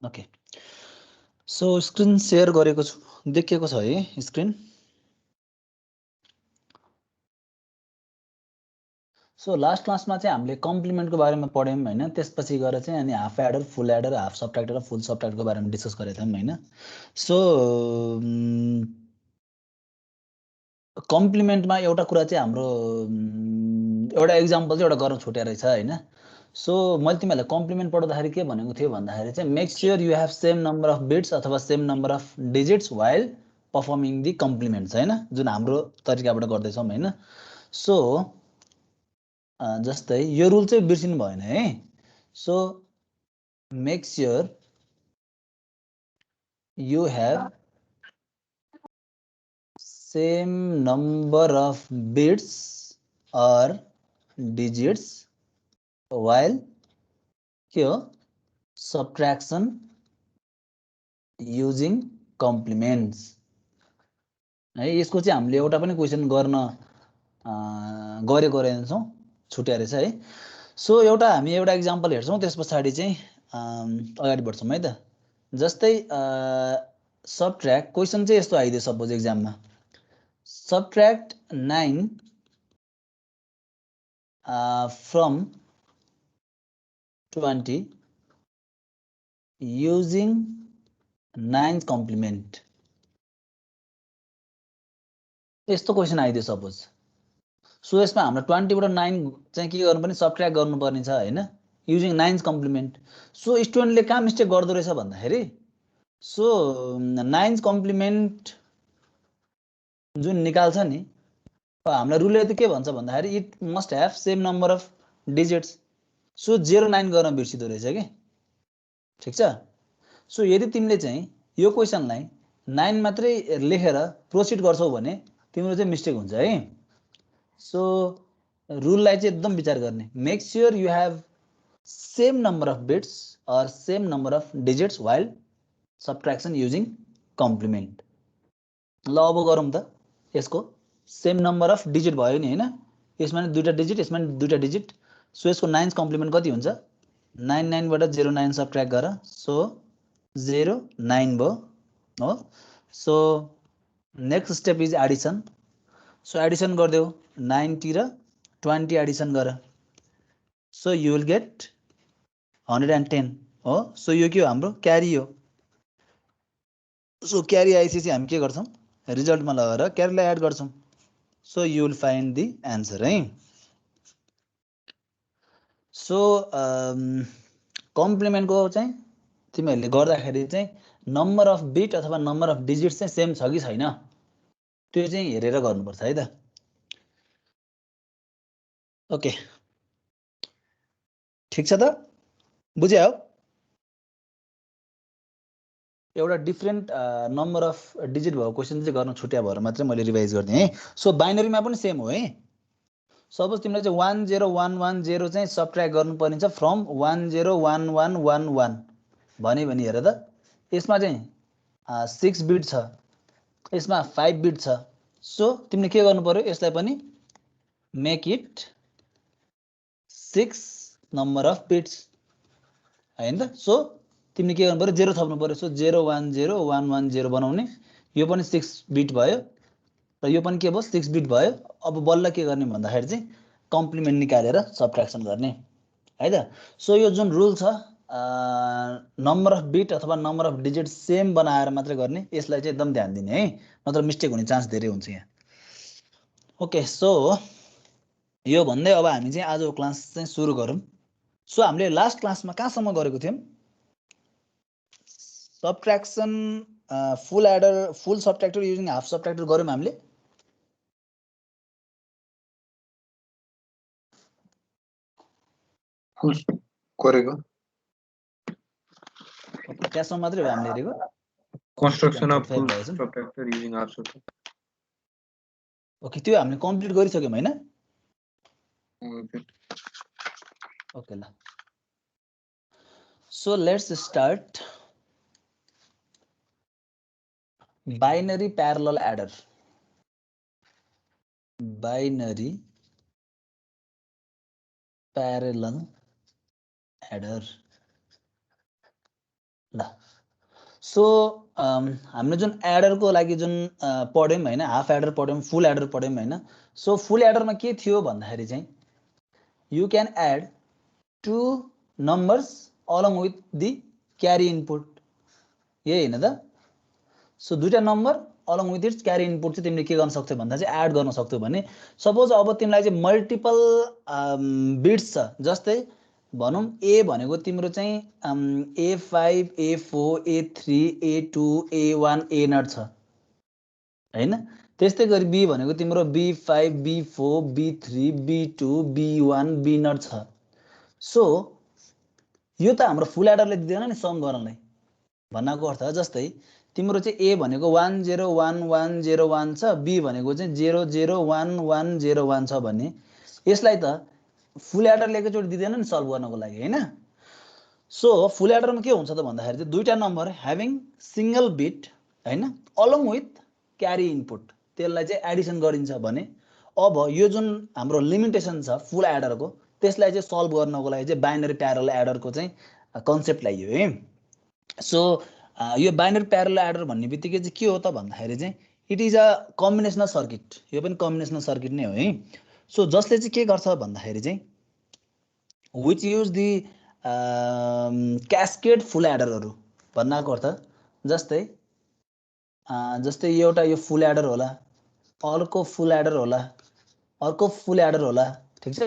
Okay, so screen share गरेको छु, देखिएको छ है स्क्रिन? सो लास्ट क्लासमा चाहिँ हामीले कम्प्लिमेन्टको बारेमा पढ्यौँ होइन, त्यसपछि गएर चाहिँ अनि हाफ एडर, फुल एडर, हाफ सबट्र्याक्टर र फुल सबट्र्याक्टरको बारेमा डिस्कस गरेका थियौँ होइन। सो कम्प्लिमेन्टमा एउटा कुरा चाहिँ हाम्रो एउटा इक्जाम्पल चाहिँ एउटा गर्न छुट्या रहेछ होइन। सो मैले तिमीहरूलाई कम्प्लिमेन्ट पढाउँदाखेरि के भनेको थियो भन्दाखेरि चाहिँ make sure you have same number of bits अथवा same number of digits while performing the complements होइन, जुन हाम्रो तरिकाबाट गर्दैछौँ होइन। सो जस्तै यो रुल चाहिँ बिर्सिनु भएन है। So make sure you have same number of bits or digits while के हो subtraction using complements है। यसको चाहिँ हामीले एउटा पनि क्वेसन गर्न गरेको रहेछौँ, छुट्या रहेछ है। सो हामी एउटा इक्जाम्पल हेर्छौँ, त्यस पछाडि चाहिँ अगाडि बढ्छौँ है त। जस्तै सबट्र्याक्ट क्वेसन चाहिँ यस्तो आइदियो सपोज एक्जाममा, subtract 9 from 20 using 9th complement, यस्तो क्वेसन आइदियो सपोज। सो यसमा हाम्रो 20 बाट 9 चाहिँ के गर्नुपर्ने, सबट्र्याक्ट गर्नुपर्ने छ होइन, युजिङ 9th कम्प्लिमेन्ट। सो स्टुडेन्टले कहाँ मिस्टेक गर्दो रहेछ भन्दाखेरि, सो 9th कम्प्लिमेन्ट जुन निकाल्छ नि, हामीलाई रुलले त के भन्छ भन्दाखेरि it must have same number of digits. So 09 गर्न बिर्सिदो रहेछ कि, ठिक छ। सो यदि तिमीले चाहिँ यो क्वेसनलाई 9 मात्रै लेखेर प्रोसिड गर्छौ भने तिम्रो चाहिँ मिस्टेक हुन्छ है। सो रुललाई चाहिँ एकदम विचार गर्ने, make sure you have same number of bits or same number of digits while subtraction using complement. ल अब गरौँ त यसको, सेम नम्बर अफ डिजिट भयो नि होइन, यसमा नि दुईटा डिजिट, यसमा नि दुईटा डिजिट। सो यसको 9th कम्प्लिमेन्ट कति हुन्छ, 9 बाट 09 सबट्र्याक्ट गर, सो 09 भयो हो। So next step is Edison. So Edison गरिदेऊ, 90 र 20 एडिसन गर, सो यु विल गेट 110 हो। सो यो के हो, हाम्रो क्यारी हो। सो क्यारी आइसकेपछि हामी के गर्छौँ, रिजल्टमा लगाएर क्यारीलाई एड गर्छौँ। So you will find the answer है। सो कम्प्लिमेन्टको चाहिँ तिमीहरूले गर्दाखेरि चाहिँ नम्बर अफ बिट अथवा नम्बर अफ डिजिट्स चाहिँ सेम छ कि छैन त्यो चाहिँ हेरेर गर्नुपर्छ है त। ओके, ठिक छ त, बुझ्या हो। एउटा डिफ्रेन्ट नम्बर अफ डिजिट भएको क्वेसन चाहिँ गर्न छुट्या भएर मात्रै मैले रिभाइज गरिदिएँ है। सो बाइनरीमा पनि सेम हो है। सपोज तिमीले चाहिँ 10110 चाहिँ सबट्र्याक्ट गर्नुपर्ने छ फ्रम 101111 भन्यो भने हेर त, यसमा चाहिँ 6 बिट छ, यसमा 5 बिट छ। सो तिमीले के गर्नु पर्यो, यसलाई पनि make it 6 number of bits होइन त। सो तिमीले के गर्नु पर्यो, 0 थप्नु पर्यो। सो 010110 बनाउने, यो पनि 6 बिट भयो र यो पनि के भयो, 6 बिट भयो। अब बल्ल के गर्ने भन्दाखेरि चाहिँ कम्प्लिमेन्ट निकालेर सबट्र्याक्सन गर्ने है त। सो यो जुन रुल छ नम्बर अफ बिट अथवा नम्बर अफ डिजिट सेम बनाएर मात्रै गर्ने, यसलाई चाहिँ एकदम ध्यान दिने है, नत्र मिस्टेक हुने चान्स धेरै हुन्छ यहाँ। ओके, सो यो भन्दै अब हामी चाहिँ आजको क्लास चाहिँ सुरु गरौँ। सो हामीले लास्ट क्लासमा कहाँसम्म गरेको थियौँ, subtraction full adder, full subtractor using half subtractor गऱ्यौँ हामीले। गरेको त्यहाँसम्म मात्रै हो हामीले हेरेको, construction of full subtractor using half subtractor. Okay, त्यो हामीले कम्प्लिट गरिसक्यौँ होइन। ओके ल, so let's start binary parallel adder. Binary parallel adder, ल सो हामीले जुन एडरको लागि जुन पढ्यौँ हैन, हाफ एडर पढ्यौँ, फुल एडर पढ्यौँ हैन। सो फुल एडरमा के थियो भन्दाखेरि चाहिँ you can add two numbers along with the carry input, यही हैन त। सो दुईटा number along with its carry input चाहिँ तिमीले के गर्न सक्छौ भन्दा चाहिँ एड गर्न सक्छौ भने सपोज अब तिमीलाई चाहिँ मल्टिपल बिट्स छ, जस्तै भनौँ ए भनेको तिम्रो चाहिँ A5 A4 A3 A2 A1 A0 छ हैन। त्यस्तै गरी बी भनेको तिम्रो B5 B4 B3 B2 B1 B0 छ। सो यो त हाम्रो फुल एडरले दिँदैन नि सम गर्नलाई, भन्नको अर्थ जस्तै तिम्रो चाहिँ ए भनेको 101101 छ, बी भनेको चाहिँ 001101 छ भने यसलाई त फुल एडरले एकैचोटि दिँदैन नि सल्भ गर्नको लागि हैन। सो फुल एडरमा के हुन्छ त भन्दाखेरि चाहिँ दुईटा नम्बर ह्याभिङ सिंगल बिट हैन अलङ विथ क्यारी इनपुट, त्यसलाई चाहिँ एडिसन गरिन्छ भने अब यो जुन हाम्रो लिमिटेसन छ फुल एडरको त्यसलाई चाहिँ सल्भ गर्नको लागि चाहिँ बाइनरी प्यारलल एडरको चाहिँ कन्सेप्ट ल्याइयो है। सो यो बाइनरी प्यारलल एडर भन्ने बित्तिकै चाहिँ के हो त भन्दाखेरि चाहिँ it is a combinational circuit, यो पनि कम्बिनेसनल सर्किट नै हो है। सो जसले चाहिँ के गर्छ भन्दाखेरि चाहिँ विच युज दि क्यास्केड फुल एडरहरू, भन्नको अर्थ जस्तै जस्तै एउटा यो फुल एडर होला, अर्को फुल एडर होला, अर्को फुल एडर होला, ठिक छ।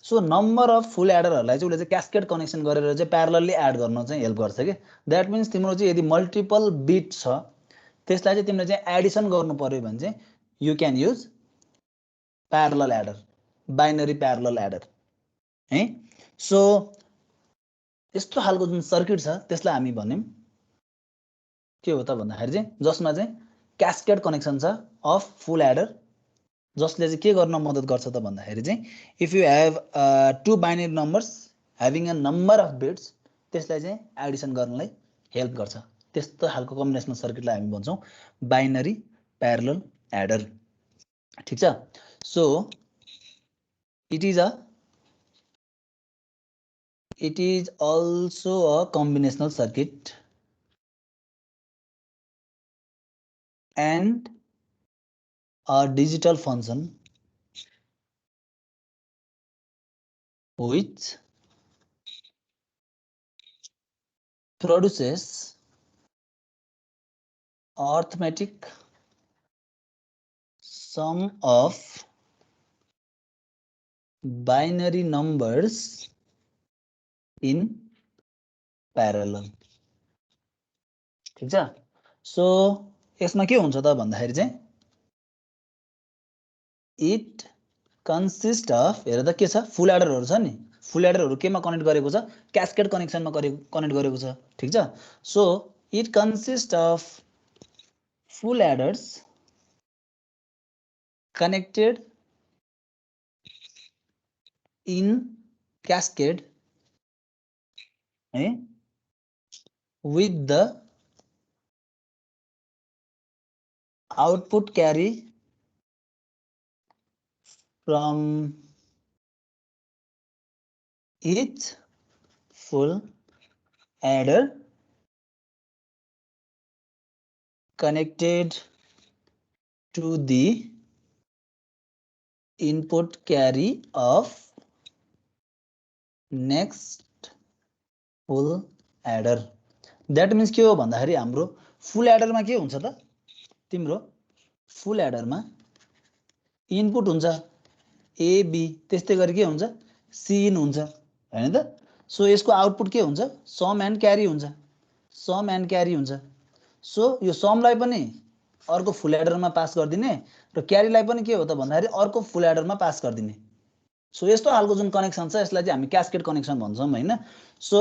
सो नम्बर अफ फुल एडरहरूलाई चाहिँ उसले चाहिँ क्यास्केड कनेक्सन गरेर चाहिँ प्यारलली एड गर्न चाहिँ हेल्प गर्छ कि। द्याट मिन्स तिम्रो चाहिँ यदि मल्टिपल बिट छ त्यसलाई चाहिँ तिमीले चाहिँ एडिसन गर्नु पर्यो भने चाहिँ you can use parallel adder, binary parallel adder है। सो यस्तो खालको जुन सर्किट छ त्यसलाई हामी भन्यौँ के हो त भन्दाखेरि चाहिँ जसमा चाहिँ क्यास्केड कनेक्सन छ अफ फुल एडर, जसले चाहिँ के गर्न मद्दत गर्छ त भन्दाखेरि चाहिँ if you have two binary numbers having a number of bits त्यसलाई चाहिँ एडिसन गर्नलाई हेल्प गर्छ। त्यस्तो खालको कम्बिनेसनल सर्किटलाई हामी भन्छौँ बाइनरी प्यारलल एडर, ठिक छ। So it is also a combinational circuit and a digital function which produces arithmetic sum of binary numbers in parallel, ठिक छ। सो यसमा के हुन्छ त भन्दाखेरि चाहिँ इट कन्सिस्ट अफ, हेर त के छ फुल एडरहरू छ नि, फुल एडरहरू केमा कनेक्ट गरेको छ क्यास्केड कनेक्सनमा कनेक्ट गरेको छ, ठिक छ। So it consist of full aiders connected in cascade with the output carry from each full adder connected to the input carry of next full adder। That means के हो भन्दाखेरि हाम्रो फुल एडरमा के हुन्छ त तिम्रो फुल एडरमा इनपुट हुन्छ एबी, त्यस्तै गरी के हुन्छ सिइन हुन्छ हैन त। सो यसको आउटपुट के हुन्छ सम एन्ड क्यारी हुन्छ, सम एन्ड क्यारी हुन्छ। सो यो समलाई पनि अर्को फुल एडरमा पास गरिदिने र क्यारीलाई पनि के हो त भन्दाखेरि अर्को फुल एडरमा पास गरिदिने। सो यस्तो खालको जुन कनेक्सन छ यसलाई चाहिँ हामी क्यास्केड कनेक्सन भन्छौँ हैन। सो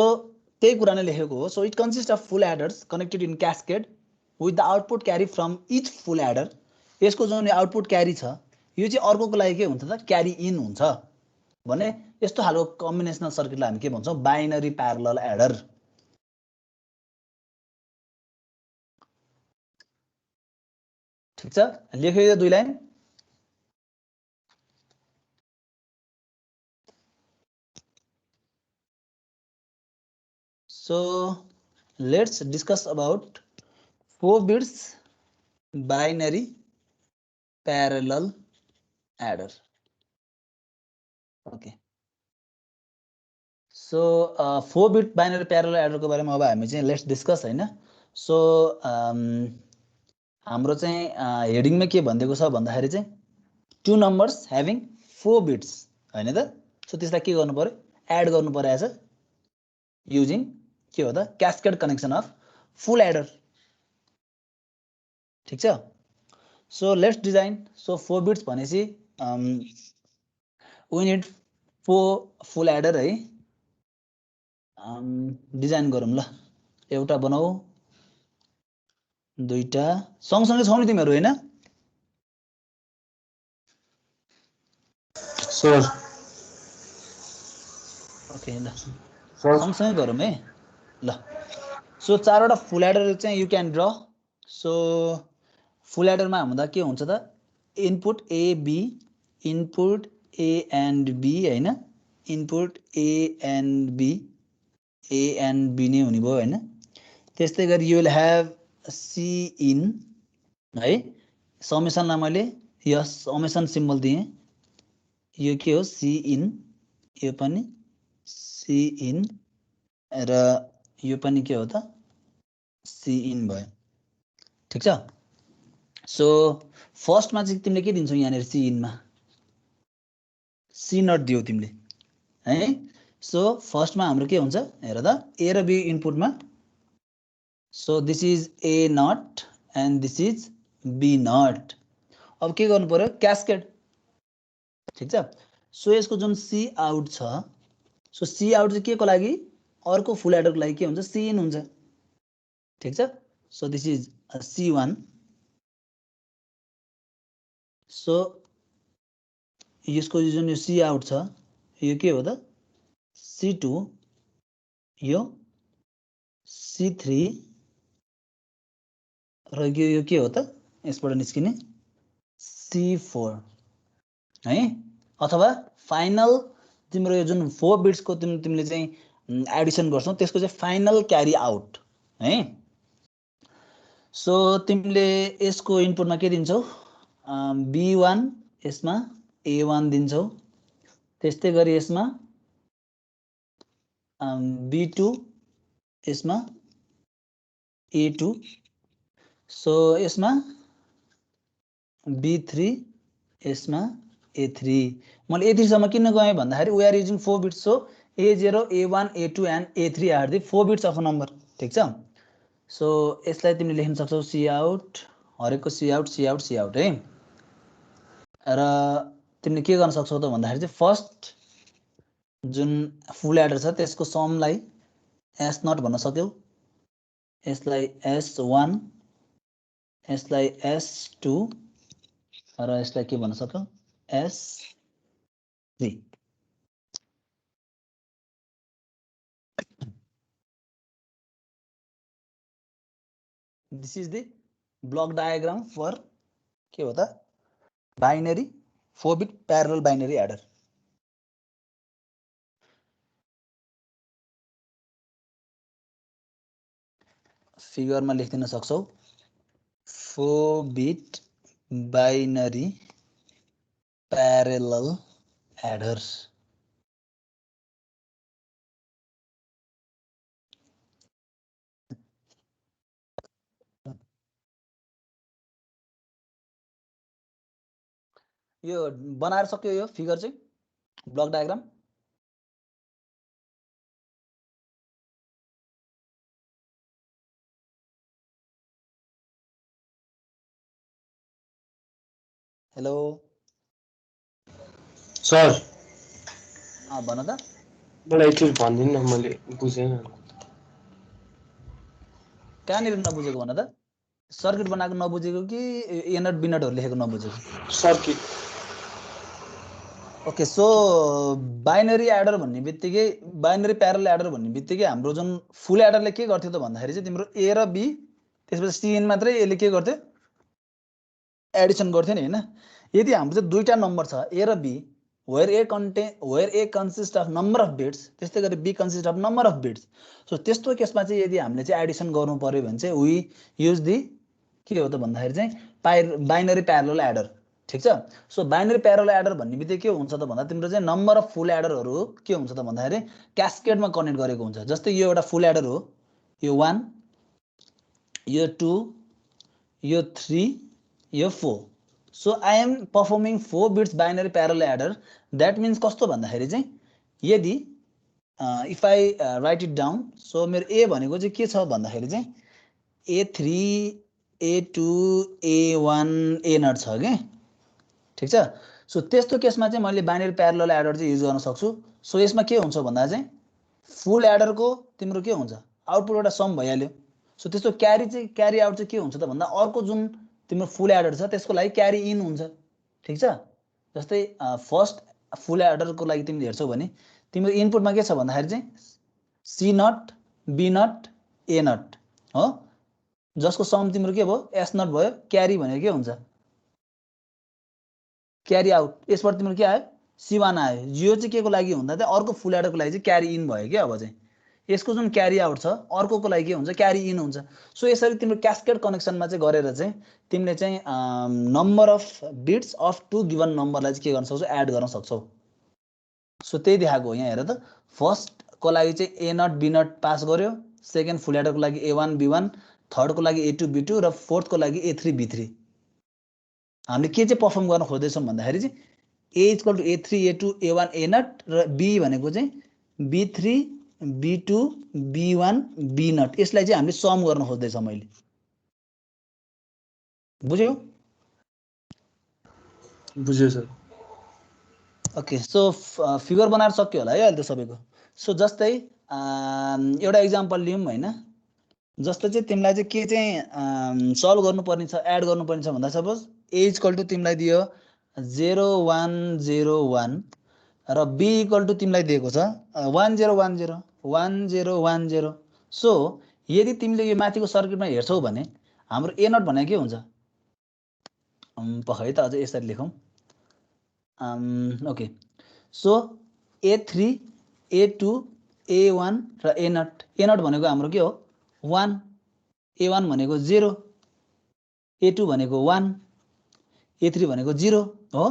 त्यही कुरा नै लेखेको हो। So it consist of full adders connected in cascade with the output carry from each full adder. यसको जुन आउटपुट क्यारी छ यो चाहिँ अर्कोको लागि के हुन्छ त क्यारी इन हुन्छ भने यस्तो खालको कम्बिनेसनल सर्किटलाई हामी के भन्छौँ बाइनरी प्यारलल एडर, ठिक छ। लेख्यो यो दुई line. So let's discuss about 4 bits binary parallel adder. Okay, so 4 bit binary parallel एडरको बारेमा अब हामी चाहिँ लेट्स डिस्कस हैन. सो हाम्रो चाहिँ हेडिङमा के भनिदिएको छ भन्दाखेरि चाहिँ 2 numbers having 4 bits हैन त. सो त्यसलाई के गर्नु पर्यो, एड गर्नु परेछ युजिङ के हो त क्यास्केड कनेक्सन अफ फुल एडर. ठीक छ. So let's design. So 4 bits भनेपछि वी निड 4 फुल एडर है. डिजाइन गरौँ ल. एउटा बनाऊ, दुईटा सँगसँगै छौ नि तिमीहरू हैन? सर ओके ल, सँगसँगै गरौँ है ल. सो 4 वटा फुल एडर चाहिँ you can draw. So full एडरमा हुँदा के हुन्छ त, input A B, input A and B हैन, input A and B, A and B नै हुने भयो हैन. त्यस्तै गरी you will have see in है. समेसनलाई मैले यस समेसन सिम्बल दिएँ. यो के हो, सी इन, यो पनि सी इन र यो पनि के हो त सी इन भयो. ठीक छ. सो फर्स्टमा चाहिँ तिमीले के दिन्छौ यहाँनिर सी इनमा, सी नट दियो तिमीले है. सो फर्स्टमा हाम्रो के हुन्छ हेर त, ए र बी इनपुटमा. So this is A not and this is B not. अब के गर्नु पर्यो, क्यास्केड. ठीक छ. सो यसको जुन सी आउट छ, सो सी आउट चाहिँ के को लागि, अर्को फुल एडरको लागि के हुन्छ, सी इन हुन्छ. ठीक छ. So this is C1. So यसको जुन यो सी आउट छ यो के हो त C2, यो C3 र यो के हो त यसबाट निस्किने C4 है. अथवा फाइनल तिम्रो यो जुन 4 बिट्सको तिमीले चाहिँ एडिसन गर्छौ त्यसको चाहिँ फाइनल क्यारी आउट है. सो तिमीले यसको इनपुटमा के दिन्छौ, B1 यसमा A1 दिन्छौ. त्यस्तै गरी यसमा B2 यसमा A2. सो यसमा B3 यसमा A3. मैले A3 सम्म किन गएँ भन्दाखेरि वी आर युजिङ 4 बिट्स. सो A0, A1, A2 and A3 are the 4 bits of a number. ठीक छ. सो यसलाई तिमीले लेख्न सक्छौ सी आउट, हरेकको C out C out C out है. र तिमीले के गर्न सक्छौ त भन्दाखेरि चाहिँ फर्स्ट जुन फुल एडर छ त्यसको समलाई एस नट भन्न सक्यौ, यसलाई S1, यसलाई S2 र यसलाई के भन्न सक्यौ, S3. This is the block diagram for के हो त binary 4 bit parallel binary adder. फिगरमा लेखिदिन सक्छौ 4 बिट बाइनरी प्यारेलल एडर. यो बनाएर सक्यो यो फिगर चाहिँ ब्लक डायग्राम. हेलो सर भन त. मलाई एकचोटि भनिदिनु न, मैले बुझेन. कहाँनिर नबुझेको भन त, सर्किट बनाएको नबुझेको कि एनट बिनटहरू लेखेको नबुझेको? Circuit. Okay. So binary adder भन्ने बित्तिकै, बाइनरी प्यारेलल एडर भन्ने बित्तिकै हाम्रो जुन फुल एडरले के गर्थ्यो त भन्दाखेरि चाहिँ तिम्रो ए र बी त्यसपछि सीएन मात्रै यसले के गर्थ्यो, एडिसन गर्थ्यो नि हैन. यदि हाम्रो चाहिँ दुईटा नम्बर छ ए र be where A consists of number of bits, त्यस्तै गरी B consists of number of bits. So त्यस्तो केसमा चाहिँ यदि हामीले चाहिँ एडिसन गर्नु पर्यो भने चाहिँ we use the के हो त भन्दाखेरि चाहिँ बाइनरी प्यारलल एडर. ठीक छ. सो बाइनरी प्यारलल एडर भन्ने बित्तिकै के हुन्छ त भन्दा तिम्रो चाहिँ नम्बर अफ फुल एडरहरू के हुन्छ त भन्दाखेरि क्यास्केडमा कनेक्ट गरेको हुन्छ. जस्तै यो एउटा फुल एडर हो, यो 1, यो 2, यो 3, यो 4. So I am performing 4 bits binary parallel adder. That means कस्तो भन्दाखेरि चाहिँ यदि if I write it down, so मेरो A भनेको चाहिँ के छ भन्दाखेरि चाहिँ A3, A2, A1, A0 छ के. ठीक छ. सो त्यस्तो केसमा चाहिँ मैले बाइनरी प्यारलल एडर चाहिँ युज गर्न सक्छु. सो यसमा के हुन्छ भन्दा चाहिँ फुल एडरको तिम्रो के हुन्छ आउटपुट एउटा सम भइहाल्यो. सो त्यस्तो क्यारी आउट चाहिँ के हुन्छ त भन्दा अर्को जुन तिम्रो फुल एडर छ त्यसको लागि क्यारी इन हुन्छ. ठीक छ. जस्तै फर्स्ट फुल एडरको लागि तिमीले हेर्छौ भने तिम्रो इनपुटमा के छ भन्दाखेरि चाहिँ C0, B0, A0 हो, जसको सम तिम्रो के भयो S0 भयो. क्यारी भनेको के हुन्छ क्यारी आउट. यसबाट तिम्रो के आयो C1 आयो. यो चाहिँ के को लागि हुँदा चाहिँ अर्को फुल एडरको लागि चाहिँ क्यारी इन भयो क्या. अब चाहिँ यसको जुन क्यारी आउट छ अर्कोको लागि के हुन्छ क्यारी इन हुन्छ. सो यसरी तिम्रो क्यास्केड कनेक्सनमा चाहिँ गरेर चाहिँ तिमीले चाहिँ number of bits of to given नम्बरलाई चाहिँ के गर्न सक्छौ एड गर्न सक्छौ. सो त्यही देखाएको हो यहाँ हेर त. फर्स्टको लागि चाहिँ A0 B0 पास गर्यो, सेकेन्ड फुल एडरको लागि A1 B1, थर्डको लागि A2 B2 र फोर्थको लागि A3 B3. हामीले के चाहिँ पर्फर्म गर्न खोज्दैछौँ भन्दाखेरि चाहिँ A equal to A3 A2 A1 A0 र B भनेको चाहिँ B3 B2 B1 B0. यसलाई चाहिँ हामीले सम गर्न खोज्दैछौँ मैले. बुझ्यौ? बुझ्यो सर. ओके. सो फिगर बनाएर सक्यो होला है अहिले त सबैको. सो जस्तै एउटा इक्जाम्पल लियौँ होइन. जस्तो चाहिँ तिमीलाई चाहिँ के चाहिँ सल्भ गर्नुपर्ने छ एड गर्नुपर्ने छ भन्दा सपोज A इक्वल टु तिमीलाई दियो 0 1 0 1 र B इक्वल टु तिमीलाई दिएको छ 1 0 1 0 1 0 1 0. सो यदि तिमीले यो माथिको सर्किटमा हेर्छौ भने हाम्रो A0 भनेको के हुन्छ पखै त अझ यसरी लेखौँ. Okay. So A3 A2 A1 र A0. A0 भनेको हाम्रो के हो 1, A1 भनेको 0, A2 भनेको 1, A3 भनेको 0 हो.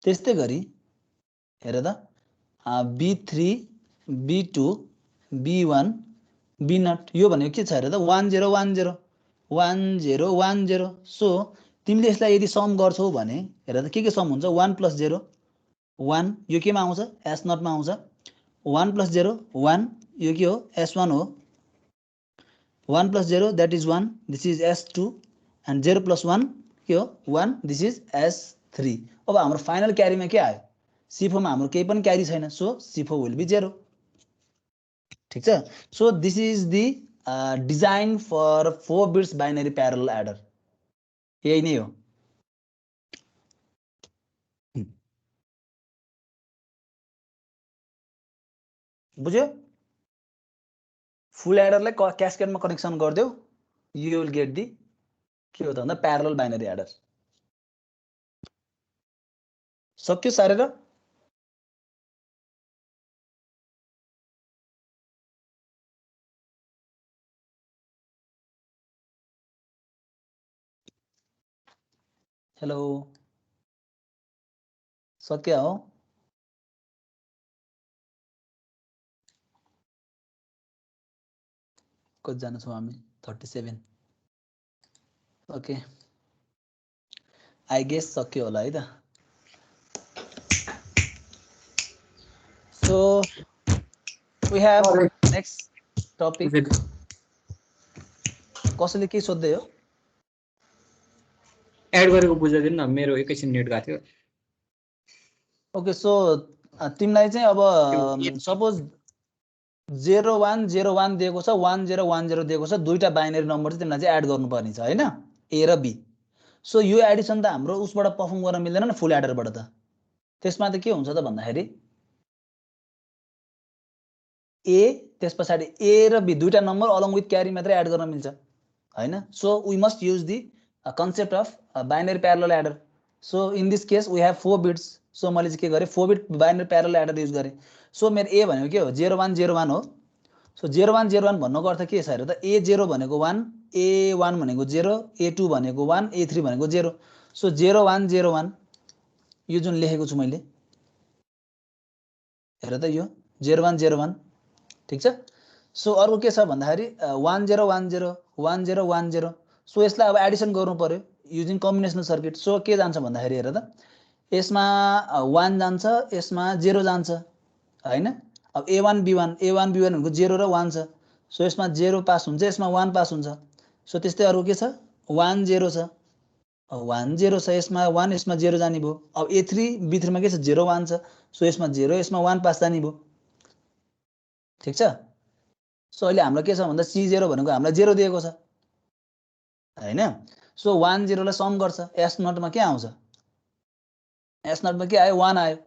त्यस्तै गरी हेर त B3 B2 B1 B0 यो भनेको के छ हेर त 1 0 1 0 1 0 1 0. सो तिमीले यसलाई यदि सम गर्छौ भने हेर त के सम हुन्छ 1 + 0 1. यो केमा आउँछ S0 मा आउँछ. 1 + 0 1 यो के हो S1 हो. 1 + 0 that is 1, this is S2 and 0 + 1 के हो 1, this is S3. अब हाम्रो फाइनल क्यारीमा के आयो C4 मा हाम्रो केही पनि क्यारी छैन. So C4 will be 0. ठीक छ. So this is the design for 4 bits binary parallel adder. यही नै हो. बुझ्यो? फुल एडरलाई क्यास्केडमा कनेक्सन गरिदेऊ, यु विल गेट दी के हो त भन्दा प्यारलल बाइनरी एडर. सक्यो सारेर? हेलो सक्यो हो? कतिजना छौँ हामी 37. ओके आई गेस सक्यो होला है त. So we have next topic. कसैले के सोध्दै हो? एड गरेको बुझाइदिनु न, मेरो एकैछिन नेट गएको थियो. ओके. सो तिमीलाई चाहिँ अब सपोज 0 1 0 1 दिएको छ, 1 0 1 0 दिएको छ. दुईटा बाइनरी नम्बर चाहिँ तिमीलाई चाहिँ एड गर्नुपर्ने छ हैन, A र B. सो यो एडिसन त हाम्रो उसबाट पर्फर्म गर्न मिल्दैन नि फुल एडरबाट त. त्यसमा त के हुन्छ त भन्दाखेरि A त्यस पछाडि A र B दुईटा नम्बर अलङ विथ क्यारी मात्रै एड गर्न मिल्छ हैन. So we must use the concept of binary parallel adder. So in this case we have 4 bits. So मैले चाहिँ के गरेँ 4 bit binary parallel adder use गरेँ। सो मेरो ए भनेको के हो 0101 हो। सो 0101 भन्नुको अर्थ के छ हेर त A0 भनेको 1, A1 भनेको 0, A2 भनेको 1, A3 भनेको 0। सो 0101 यो जुन लेखेको छु मैले हेर त यो 0101 ठीक छ। सो अर्को के छ भन्दाखेरि 1010 1010। सो यसलाई अब एडिसन गर्नु पर्यो युजिङ कम्बिनेसनल सर्किट। सो के जान्छ भन्दाखेरि हेर त यसमा 1 जान्छ, यसमा 0 जान्छ हैन। अब A1 B1 भनेको 0 र 1 छ। सो यसमा 0 पास हुन्छ, यसमा 1 पास हुन्छ। सो त्यस्तै अरु के छ 1 0 छ, 1 0 छ, यसमा 1 यसमा 0 जाने भयो। अब A3 B3 मा के छ 0 1 छ। सो यसमा 0 यसमा 1 पास जाने भयो ठीक छ। सो अहिले हाम्रो के छ भन्दा C0 भनेको हामीलाई 0 दिएको छ हैन। सो 1 0 लाई सम गर्छ, S0 मा के आउँछ, S0 मा के आयो 1 आयो,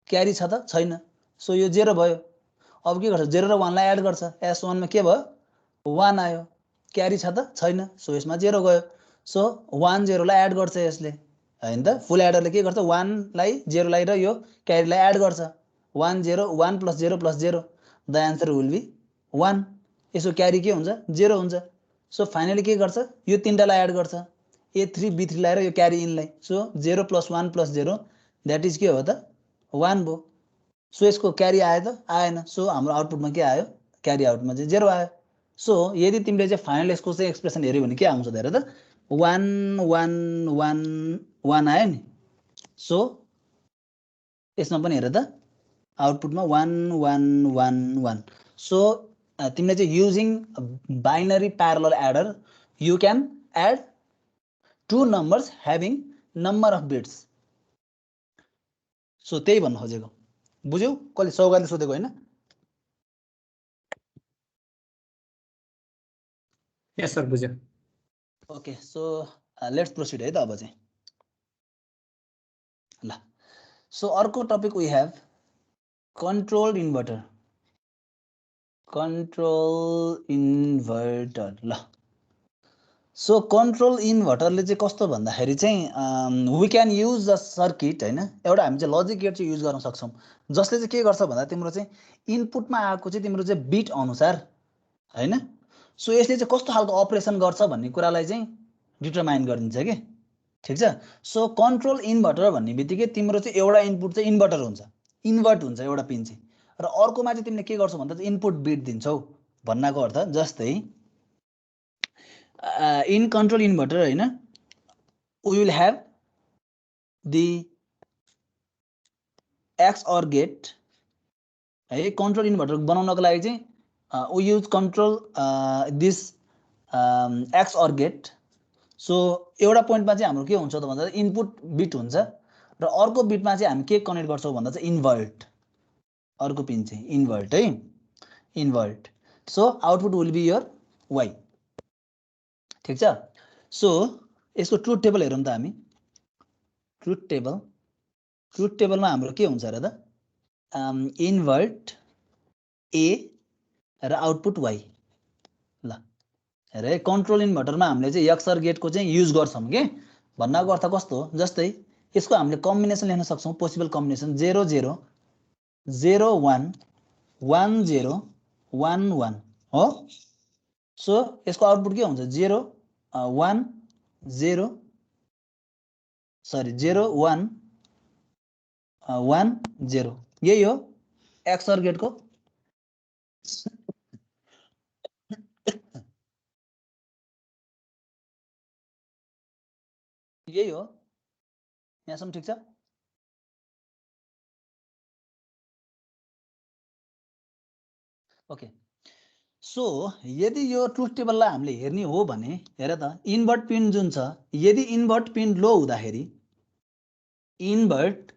क्यारी छ त छैन। सो यो 0 भयो। अब के गर्छ 0 र 1 लाई एड गर्छ, S1 मा के भयो 1 आयो, क्यारी छ त छैन। सो यसमा 0 गयो। सो 1 0 लाई एड गर्छ यसले हैन त। फुल एडरले के गर्छ 1 लाई 0 लाई र यो क्यारीलाई एड गर्छ। 1 0 1 + 0 + 0 द आन्सर विल बी 1। यसो क्यारी के हुन्छ 0 हुन्छ। सो फाइनली के गर्छ यो तीनटालाई एड गर्छ A3 B3 लाई र यो क्यारी इनलाई। सो 0 + 1 + 0 दैट इज के हो त 1 भयो। सो यसको क्यारी आयो त आएन। सो हाम्रो आउटपुटमा के आयो क्यारी आउटमा चाहिँ 0 आयो। सो यदि तिमीले चाहिँ फाइनल यसको चाहिँ एक्सप्रेसन हेर्यो भने के आउँछ त हेर त 1 1 1 1 आयो नि। सो यसमा पनि हेर त आउटपुटमा 1 1 1 1। सो तिमीले चाहिँ using binary parallel adder you can add two numbers having number of bits. So त्यही भन्नु खोजेको बुझ्यौ कसले सौगातले सोधेको हैन। यस सर बुझ्यो। ओके सो लेट्स प्रोसिड है त अब चाहिँ ल। सो अर्को topic we have control inverter. Control inverter ल। सो कन्ट्रोल इन्भर्टरले चाहिँ कस्तो भन्दाखेरि चाहिँ we can use the circuit हैन। एउटा हामी चाहिँ लजिक गेट चाहिँ युज गर्न सक्छौँ जसले चाहिँ के गर्छ भन्दा तिम्रो चाहिँ इनपुटमा आएको चाहिँ तिम्रो चाहिँ बिट अनुसार हैन। सो यसले चाहिँ कस्तो खालको अपरेसन गर्छ भन्ने कुरालाई चाहिँ डिटरमाइन गरिदिन्छ के ठीक छ। सो कन्ट्रोल इन्भर्टर भन्ने बित्तिकै तिम्रो चाहिँ एउटा इनपुट चाहिँ इन्भर्टर हुन्छ, इन्भर्ट हुन्छ एउटा पिन चाहिँ, र अर्कोमा चाहिँ तिमीले के गर्छौ भन्दा चाहिँ इनपुट बिट दिन्छौ भन्नाको अर्थ। जस्तै इन कन्ट्रोल इन्भर्टर हैन we will have the X OR gate है। कन्ट्रोल इन्भर्टर बनाउनको लागि चाहिँ we use control this X OR gate. So एउटा पोइन्टमा चाहिँ हाम्रो के हुन्छ त भन्दा इनपुट बिट हुन्छ र अर्को बिटमा चाहिँ हामी के कनेक्ट गर्छौँ भन्दा चाहिँ इन्भर्ट, अर्को पिन चाहिँ इन्भर्ट है, invert. So output will be your Y ठीक छ। सो यसको ट्रुथ टेबल हेरौँ त हामी। ट्रुथ टेबलमा हाम्रो के हुन्छ र त इन्भर्ट ए र आउटपुट वाइ ल। हेर कन्ट्रोल इन्भर्टरमा हामीले चाहिँ एक्सर गेटको चाहिँ युज गर्छौँ के भन्नाको अर्थ कस्तो हो। जस्तै यसको हामीले कम्बिनेसन लेख्न सक्छौँ, पोसिबल कम्बिनेसन 0 0 0 1 1 0 1 1 हो। सो यसको आउटपुट के हुन्छ 0 1 0 सरी 0 1 1 0 यही हो एक्सर गेटको। यही हो यहाँसम्म ठिक छ। ओके सो यदि यो ट्रुथ टेबललाई हामीले हेर्ने हो भने हेर त इन्भर्ट पिन जुन छ यदि इन्भर्ट पिन लो हुँदाखेरि, इन्भर्ट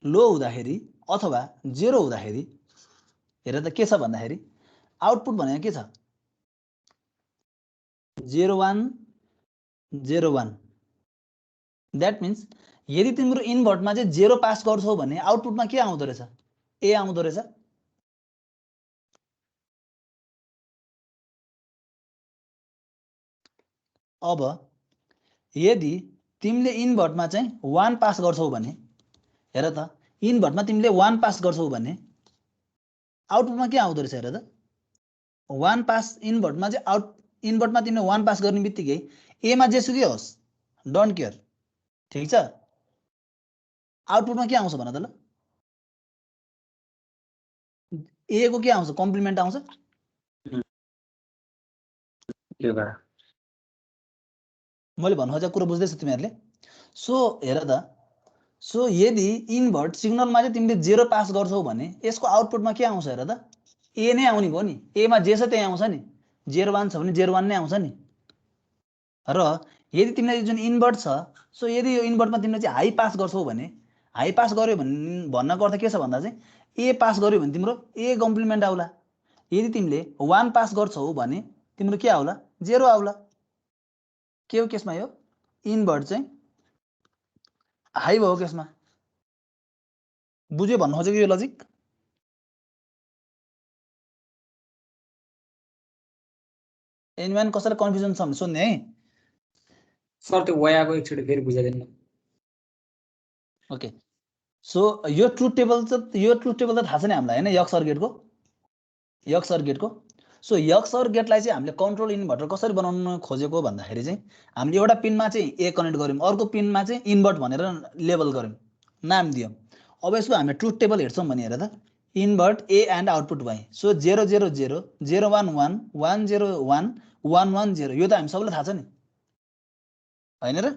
लो हुँदाखेरि अथवा 0 हुँदाखेरि हेर त के छ भन्दाखेरि आउटपुट भनेको के छ 0 1 0 1। द्याट मिन्स यदि तिम्रो इन्भर्टमा चाहिँ 0 पास गर्छौ भने आउटपुटमा के आउँदो रहेछ ए आउँदो रहेछ। अब यदि तिमीले इन्भर्टमा चाहिँ 1 पास गर्छौ भने हेर त इनभर्टमा तिमीले 1 पास गर्छौ भने आउटपुटमा के आउँदो रहेछ हेर त 1 पास इनभर्टमा चाहिँ इनभर्टमा तिमीले 1 पास गर्ने बित्तिकै एमा जेसुकै होस् डोन्ट केयर ठीक छ आउटपुटमा के आउँछ भन त ल ए को के आउँछ कम्प्लिमेन्ट आउँछ मैले भन्नु खोजेको कुरा बुझ्दैछ तिमीहरूले सो हेर त सो यदि इन्भर्ट सिग्नलमा चाहिँ तिमीले 0 पास गर्छौ भने यसको आउटपुटमा के आउँछ हेर त ए नै आउने भयो नि एमा जे छ त्यही आउँछ नि 0 1 छ भने 0 1 नै आउँछ नि र यदि तिमीलाई जुन इन्भर्ट छ सो यदि यो इन्भर्टमा तिमीले चाहिँ हाई पास गर्छौ भने हाई पास गर्यो भन्नको अर्थ के छ भन्दा चाहिँ ए पास गर्यो भने तिम्रो ए कम्प्लिमेन्ट आउला यदि तिमीले 1 पास गर्छौ भने तिम्रो के आउला 0 आउला के हो केसमा यो इन्भर्ट चाहिँ हाई भयो केसमा बुझ्यो भन्नु खोजेको यो लजिक एनिमन कसैलाई कन्फ्युजन छ भने सोध्ने है सर त्यो वयाको एकचोटि फेरि बुझाइदिनु ओके सो यो ट्रुथ टेबल त थाहा छ नि हामीलाई हैन यक्स सर्किटको सो यक्स सर्किटलाई चाहिँ हामीले कन्ट्रोल इन्भर्टर कसरी बनाउन खोजेको भन्दाखेरि चाहिँ हामीले एउटा पिनमा चाहिँ ए कनेक्ट गर्यौं अर्को पिनमा चाहिँ इन्भर्ट भनेर लेबल गर्यौं नाम दियौं अब यसको हामीले ट्रुथ टेबल हेर्छौं भने हेर त invert A and output Y so 0 0 0 0 1 1 1 0 1 1 1 0 यो त हामी सबैलाई थाहा छ नि हैन र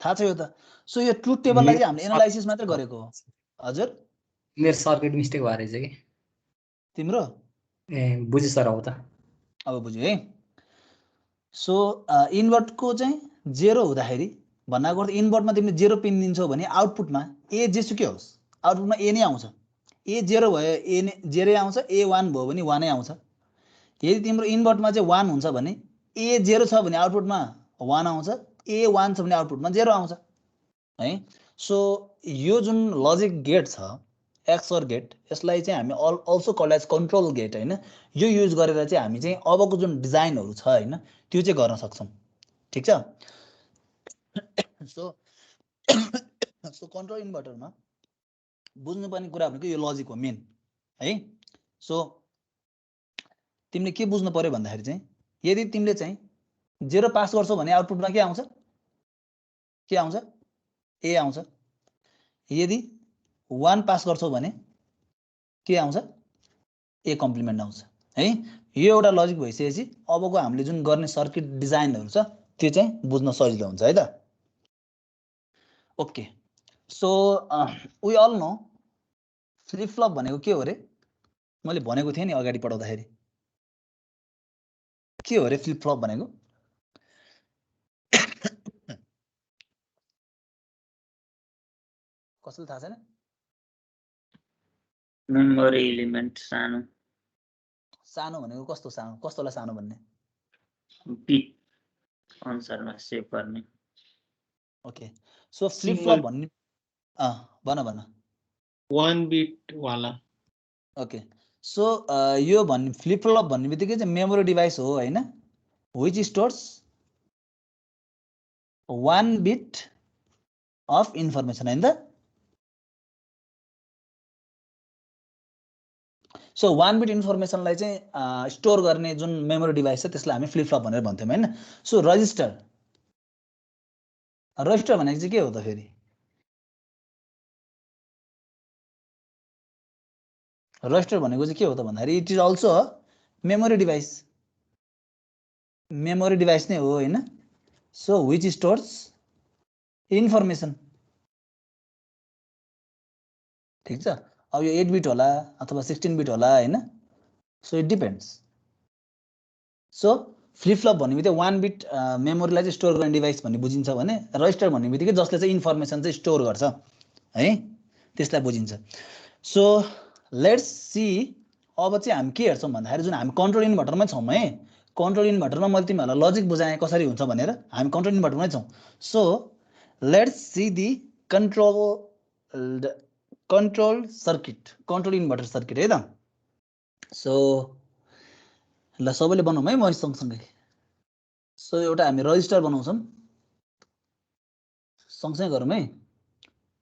थाहा छ यो त सो यो ट्रुथ टेबललाई चाहिँ हामीले एनालाइसिस मात्र गरेको हो हजुर मेरो सर्किट मिस्टेक भएर चाहिँ के तिम्रो ए बुझे सर अब त अब बुझ्यो है सो इन्भर्टको चाहिँ 0 हुँदाखेरि भन्नाको अर्थ इन्भर्टमा तिमीले 0 पिन दिन्छौ भने आउटपुटमा ए जेसुकै होस् आउटपुटमा ए नै आउँछ ए 0 भयो ए नै 0 आउँछ ए 1 भयो भने 1 नै आउँछ यदि तिम्रो इन्भर्टमा चाहिँ 1 हुन्छ भने ए 0 छ भने आउटपुटमा 1 आउँछ ए 1 छ भने आउटपुटमा 0 आउँछ है सो यो जुन लजिक गेट छ एक्सओर गेट यसलाई चाहिँ हामी also called as control gate हैन यो युज गरेर चाहिँ हामी चाहिँ अबको जुन डिजाइनहरु छ हैन त्यो चाहिँ गर्न सक्छौं ठीक छ सो सो कन्ट्रोल इन्भर्टरमा बुझ्नुपर्ने कुरा भनेको यो लजिक हो मेन है सो तिमीले के बुझ्नु पर्यो भन्दाखेरि चाहिँ यदि तिमीले चाहिँ 0 पास गर्छौ भने आउटपुटमा के आउँछ ए आउँछ यदि 1 पास गर्छौ भने के आउँछ ए कम्प्लिमेन्ट आउँछ है यो एउटा लजिक भइसकेपछि अबको हामीले जुन गर्ने सर्किट डिजाइनहरु छ त्यो चाहिँ बुझ्न सजिलो हुन्छ है त okay so we all know flip flop भनेको के हो रे मैले भनेको थिएँ नि अगाडि पढाउँदाखेरि के हो रे फ्लिप फ्लप भनेको कसैले थाहा छैन मेमोरी एलिमेन्ट सानो भनेको कस्तोलाई सानो भन्ने बिट अनुसारमा सेभ गर्ने ओके सो फ्लिप फ्लप भन्ने भन 1 बिट वाला ओके सो यो भन्ने फ्लिप फ्लप भन्ने बित्तिकै चाहिँ मेमोरी डिभाइस हो हैन which stores 1 beet of information हैन त सो 1 बिट इन्फर्मेसनलाई चाहिँ स्टोर गर्ने जुन मेमोरी डिभाइस छ त्यसलाई हामी फ्लिप फ्लप भनेर भन्थ्यौं हैन सो रजिस्टर भनेको चाहिँ के हो त फेरि रजिस्टर भनेको चाहिँ के हो त भन्दाखेरि it is also a memory device नै हो हैन सो व्हिच स्टोर्स इन्फर्मेसन ठीक छ अब यो 8 बिट होला अथवा 16 बिट होला हैन so it depends so flip flop भन्ने बित्तिकै 1 बिट मेमोरीलाई चाहिँ स्टोर गर्ने डिभाइस भन्ने बुझिन्छ भने रजिस्टर भन्ने बित्तिकै जसले चाहिँ इन्फर्मेसन चाहिँ स्टोर गर्छ है त्यसलाई बुझिन्छ सो लेट्स सी अब चाहिँ हामी के हेर्छौं भन्दाखेरि जुन हामी कन्ट्रोल इन्भर्टरमै छौं है कन्ट्रोल इन्भर्टरमा मैले तिमीहरुलाई लजिक बुझाएँ कसरी हुन्छ भनेर हामी कन्ट्रोल इन्भर्टरमै छौं so let's see the control circuit control inverter circuit है त सो ल सबैले बनाउँ है म सँगसँगै सो एउटा हामी रजिस्टर बनाउँछौं सँगसँगै गरौँ है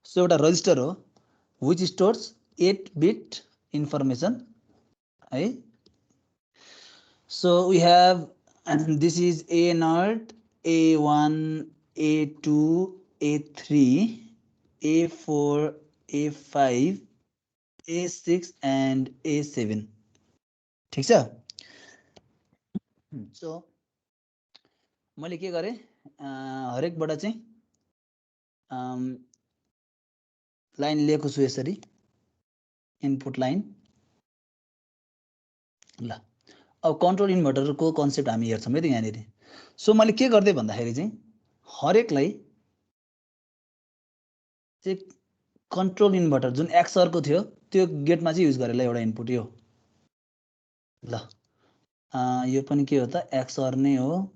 सो एउटा रजिस्टर हो which stores 8-bit information. Right? So we have, and this is A0, A1, A2, A3, A4, A5, A6 and A7. ठीक छ? So मैले के गरेँ, हरेकबाट चाहिँ लाइन लिएको छु यसरी, इनपुट लाइन। ल अब कन्ट्रोल इन्भर्टरको कन्सेप्ट हामी हेर्छौँ है त यहाँनिर। सो मैले के गर्दै भन्दाखेरि चाहिँ हरेकलाई चाहिँ कन्ट्रोल इन्भर्टर जुन एक्सआरको थियो त्यो गेटमा चाहिँ युज गरेर एउटा इनपुट यो। ल यो पनि के हो त, एक्सआर नै हो।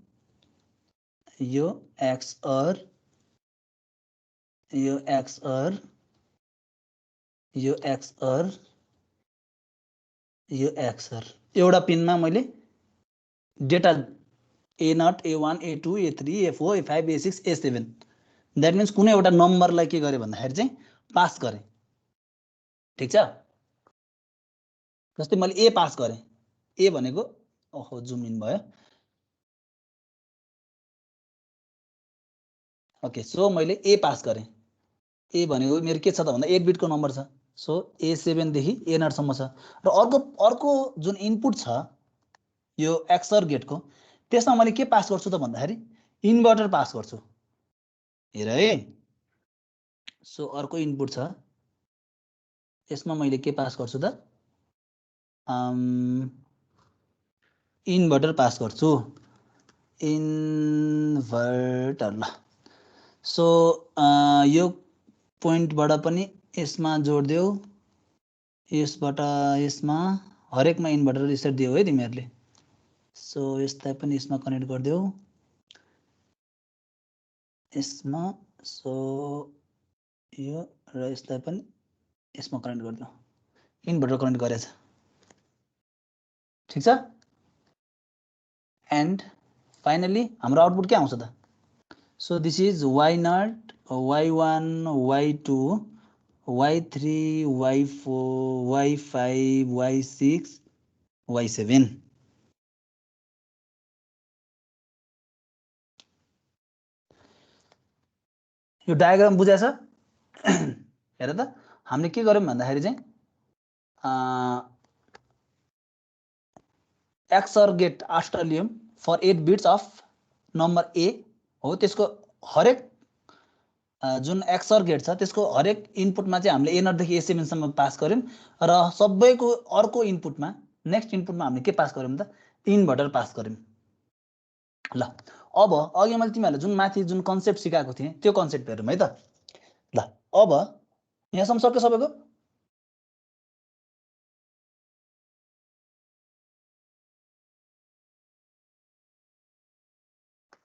यो एक्सआर, यो एक्सआर, यो एक्सआर, यो एक्सआर। एउटा पिनमा मैले data A0, A1, A2, A3, A4, A5, A6, A7, that means कुनै एउटा नम्बरलाई के गरेँ भन्दाखेरि चाहिँ पास गरेँ। ठिक छ? जस्तै मैले ए पास गरेँ, ए भनेको, ओहो जुम इन भयो। ओके, सो मैले ए पास गरेँ। ए भनेको मेरो के छ त भन्दा 8 बिटको नम्बर छ। सो A7 देखि A0 सम्म छ। र अर्को जुन इनपुट छ यो एक्सआर गेटको, त्यसमा मैले के पास गर्छु त भन्दाखेरि इन्भर्टर पास गर्छु। हेर है, सो अर्को इनपुट छ, यसमा मैले के पास गर्छु त, इन्भर्टर पास गर्छु। इन्भर्टर। ल सो यो पोइन्टबाट पनि यसमा जोडिदेऊ, यसबाट यसमा, हरेकमा इन्भर्टर यसरी दियो है तिमीहरूले। सो यसलाई पनि यसमा कनेक्ट गरिदेऊ, यसमा। सो यो र यसलाई पनि यसमा कनेक्ट गरिदेऊ, इन्भर्टर कनेक्ट गरेछ। ठिक छ? एन्ड फाइनली हाम्रो आउटपुट के आउँछ त? So this is Y0, Y1, Y2, Y3, Y4, Y5, Y6, Y7। यो डायग्राम बुझाएछ? हेर त, हामीले के गर्यौं भन्दाखेरि चाहिँ एक्सआर गेट आफ्टर लियौं फर 8 बिट्स अफ नम्बर ए हो। त्यसको हरेक जुन एक्सआर गेट छ त्यसको हरेक इनपुटमा चाहिँ हामीले A0 देखि A7 सम्म पास गर्यौं र सबैको अर्को इनपुटमा, नेक्स्ट इनपुटमा हामीले के पास गर्यौं त, इन्भर्टर पास गर्यौं। ल अब अघि मैले तिमीहरूलाई जुन माथि जुन कन्सेप्ट सिकाएको थिएँ त्यो कन्सेप्ट हेरौँ है त। ल अब यहाँसम्म सक्यो सबैको?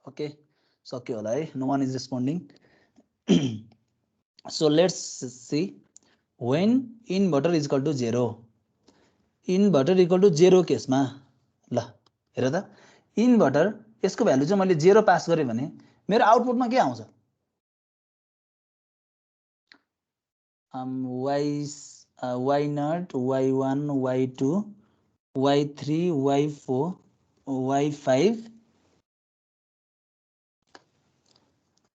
ओके, सक्यो होला है? No one is responding. So let's see when inverter is equal to 0. Inverter equal to 0 केसमा ल हेर त, इन्भर्टर यसको भ्यालु चाहिँ मैले 0 पास गरेँ भने मेरो आउटपुटमा के आउँछ? Y0, Y1, Y2, Y3, Y4, Y5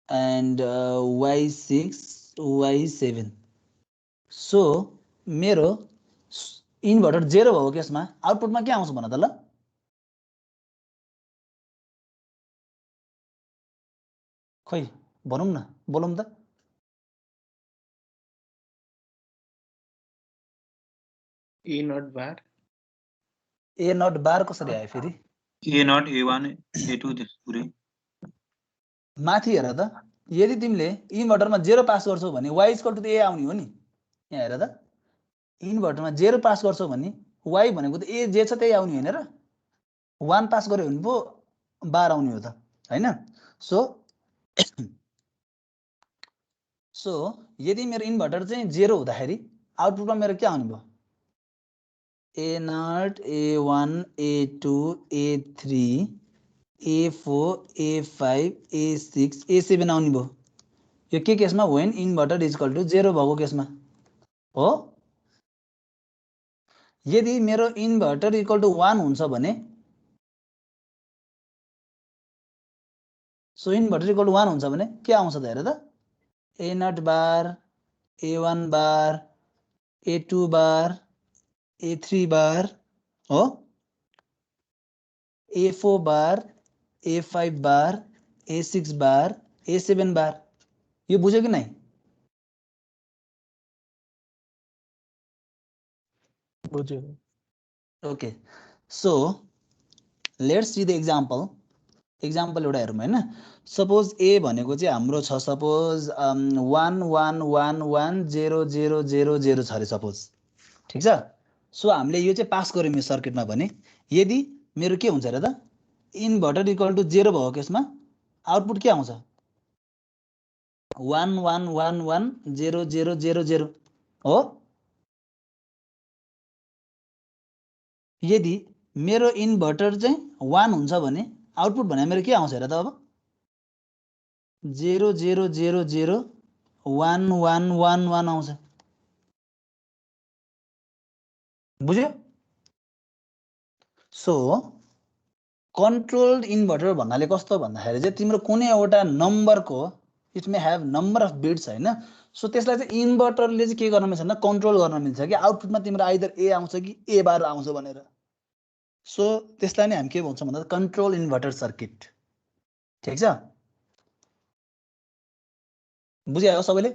and Y6, Y7। So मेरो इन्भर्टर 0 भएको केसमा आउटपुटमा के आउँछ भन त ल? खै भनौँ न, बोलौँ त। A0 बार। A0 बार कसरी आयो फेरि? A0, A1, A2 पुरै माथि हेर त, यदि तिमीले इन्भर्टरमा 0 पास गर्छौ भने Y इक्वल टु A आउने हो नि। यहाँ हेर त, इन्भर्टरमा 0 पास गर्छौ भने Y भनेको त A जे छ त्यही आउने हैन र? 1 पास गर्यो भने पो 12 आउने हो त, हैन? सो यदि मेरो इन्भर्टर चाहिँ 0 हुँदाखेरि आउटपुटमा मेरो के आउने भयो? A0, A1, A2, A3, A4, A5, A6, A7 आउने भयो। यो के केसमा? when inverter is equal to 0 भएको केसमा। हो यदि मेरो इन्भर्टर इक्वल टु 1 हुन्छ भने सो इन्भर्टर इक्वल टु 1 हुन्छ भने के आउँछ त हेर त A0 बार A1 बार A2 बार A3 बार हो A4 बार A5 बार A6 बार A7 बार यो बुझ्यो कि नै बुझ्यो okay so let's see the example एउटा हेरौँ हैन सपोज ए भनेको चाहिँ हाम्रो छ सपोज 1 1 1 1 0 0 0 0 छ रे सपोज ठीक छ सो हामीले यो चाहिँ पास गर्यौं यो सर्किटमा भने यदि मेरो के हुन्छ र त इन्भर्टर इक्वल टु 0 भएको केसमा आउटपुट के आउँछ 1 1 1 1 0 0 0 0 हो यदि मेरो इन्भर्टर चाहिँ 1 हुन्छ भने आउटपुट भने मेरो के आउँछ हेर त अब 0 0 0 0 1 1 1 1 आउँछ बुझ्यो सो कन्ट्रोल्ड इन्भर्टर भन्नाले कस्तो भन्दाखेरि चाहिँ तिम्रो कुनै एउटा नम्बरको it may have number of bits हैन सो त्यसलाई चाहिँ इन्भर्टरले चाहिँ के गर्न मिल्छ भन्दा कन्ट्रोल गर्न मिल्छ कि आउटपुटमा तिम्रो आइदर ए आउँछ कि ए बार आउँछ भनेर सो त्यसलाई नै हामी के भन्छौँ भन्दा कन्ट्रोल इन्भर्टर सर्किट ठीक छ बुझ्यो सबैले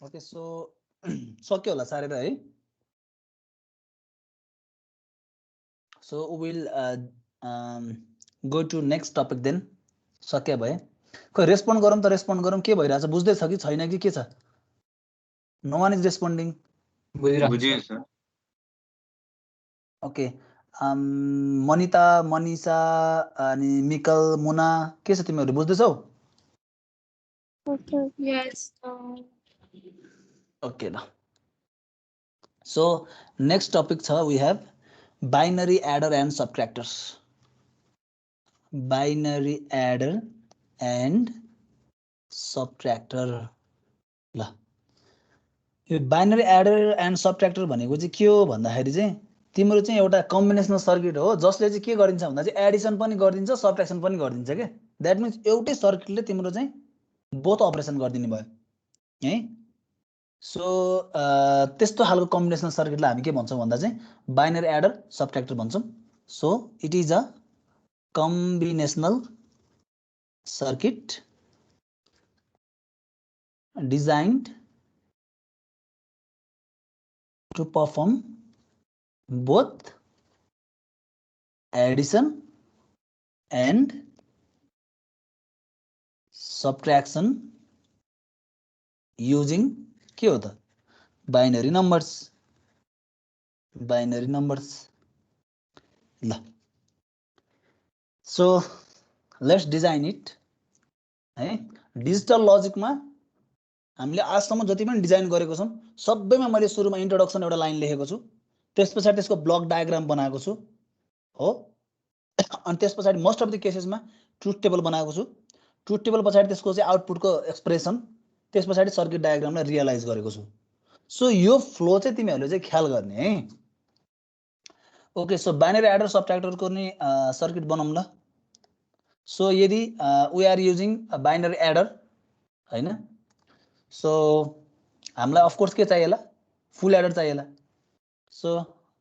ओके सो सक्यो होला सारेर है so we will go to next topic then सक्या भए खै रेस्पोन्ड गरौँ त रेस्पोन्ड गरौँ के भइरहेछ बुझ्दैछ कि छैन कि के छ नो वान इज रेस्पोन्डिङ बुझियो सर ओके मनिता मनिषा अनि मिकल मुना के छ तिमीहरू बुझ्दैछौ ओके ल सो नेक्स्ट टपिक छ we have binary adder and subtractors binary adder and subtractor ल यो बाइनरी एडर एन्ड सबट्र्याक्टर भनेको चाहिँ के हो भन्दाखेरि चाहिँ तिम्रो चाहिँ एउटा कम्बिनेसनल सर्किट हो जसले चाहिँ के गरिन्छ भन्दा चाहिँ एडिसन पनि गरिदिन्छ सबट्र्याक्सन पनि गरिदिन्छ के द्याट मिन्स एउटै सर्किटले तिम्रो चाहिँ बोथ अपरेसन गरिदिने भयो है सो त्यस्तो खालको कम्बिनेसनल सर्किटलाई हामी के भन्छौँ भन्दा चाहिँ बाइनरी एडर सबट्र्याक्टर भन्छौँ so it is a combinational circuit designed to perform both addition and subtraction using के हो त binary numbers ल so let's design it है डिजिटल लजिकमा हामीले आजसम्म जति पनि डिजाइन गरेको छौं सबैमा मैले सुरुमा इन्ट्रोडक्सन एउटा लाइन लेखेको छु त्यसपछि त्यसको ब्लक डायग्राम बनाएको छु हो अनि त्यसपछि मोस्ट अफ द केसेसमा ट्रुथ टेबल बनाएको छु ट्रुथ टेबल पछाडी त्यसको चाहिँ आउटपुटको एक्सप्रेसन त्यसपछि सर्किट डायग्रामलाई रियलाइज गरेको छु सो यो फ्लो चाहिँ तिमीहरूले चाहिँ ख्याल गर्ने है ओके सो बाइनरी एडर सबट्र्याक्टरको नि सर्किट बनाउँ ल सो यदि we are using binary adder हैन सो हामीलाई अफ कोर्स के चाहिएला फुल एडर चाहिएला so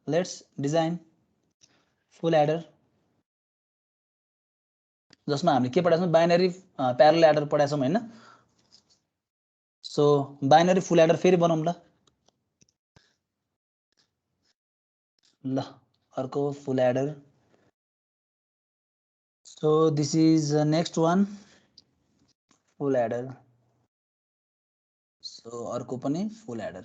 let's design full adder जसमा हामीले के पढाएको छौं बाइनरी प्यारलल एडर पढाएको छौं हैन सो बाइनरी फुल एडर फेरि बनाउँ ल अर्को full adder so this is next one full adder so अर्को पनि फुल एडर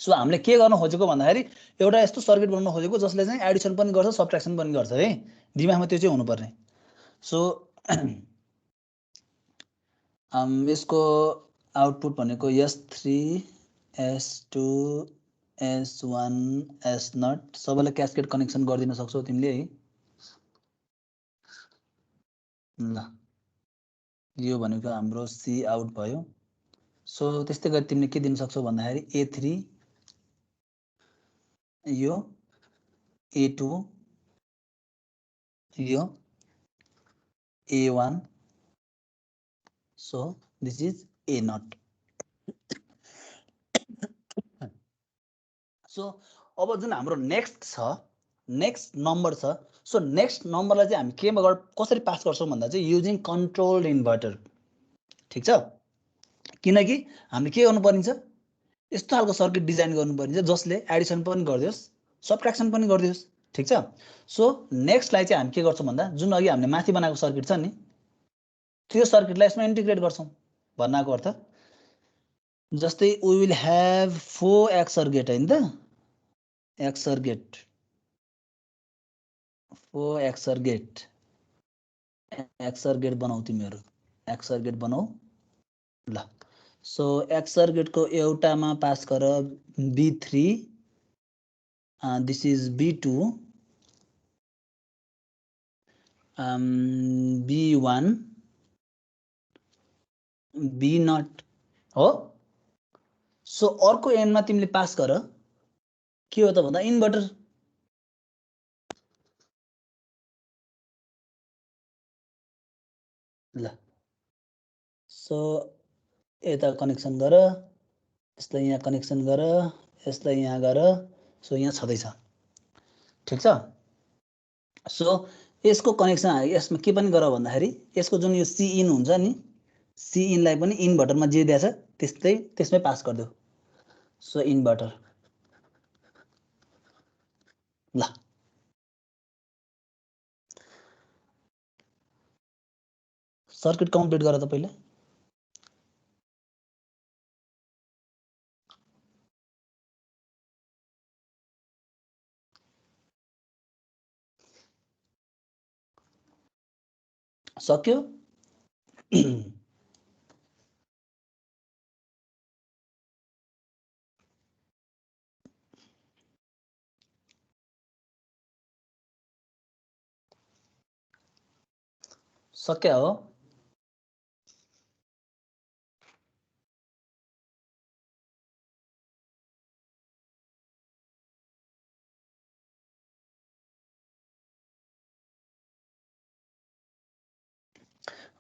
सो हामीले के गर्न खोजेको भन्दाखेरि एउटा यस्तो सर्किट बनाउन खोजेको जसले चाहिँ एडिसन पनि गर्छ सबट्र्याक्सन पनि गर्छ है दिमागमा त्यो चाहिँ हुनुपर्ने सो यसको आउटपुट भनेको S3 S2 S1 S0 सबैलाई क्यास्केड कनेक्सन गरिदिन सक्छौ तिमीले है। ल यो भनेको हाम्रो सी आउट भयो। सो त्यस्तै गरी तिमीले के दिन सक्छौ भन्दाखेरि A3 यो A2 यो A1 so this is A0 so अब जुन हाम्रो नेक्स्ट छ नेक्स्ट नम्बर छ सो नेक्स्ट नम्बरलाई चाहिँ हामी केमा कसरी पास गर्छौं भन्दा चाहिँ युजिङ कन्ट्रोल्ड इन्भर्टर ठीक छ किनकि हामीले के गर्नु पर्ने छ यस्तो खालको सर्किट डिजाइन गर्नु पर्ने छ जसले एडिसन पनि गरिदियोस् सबट्र्याक्सन पनि गरिदियोस् ठीक छ सो नेक्स्टलाई चाहिँ हामी के गर्छौं भन्दा जुन अघि हामीले माथि बनाएको सर्किट छ नि त्यो सर्किटलाई यसमा इन्टिग्रेट गर्छौं भन्नाको अर्थ जस्तै वी विल ह्याभ 4 एक्सर गेट हैन त एक्सर गेट 4 एक्सर गेट बनाऊ तिमीहरु एक्सर गेट बनाऊ ल सो एक्सर गेटको एउटामा पास गर B3 this is B2 B1 B0 हो सो अर्को एन्डमा तिमीले पास गर के हो त भन्दा इन्भर्टर ल सो यता कनेक्सन गर यसलाई यहाँ कनेक्सन गर यसलाई यहाँ गर सो यहाँ छदै छ ठीक छ सो यसको कनेक्सन यसमा के पनि गर भन्दाखेरि यसको जुन यो सी इन हुन्छ नि सी इन लाई पनि इन्भर्टरमा जे दिया छ त्यस्तै त्यसमै पास गर्दियौ सो इन्भर्टर ल सर्किट कम्प्लिट गर त पहिले सक्यो सक्या हो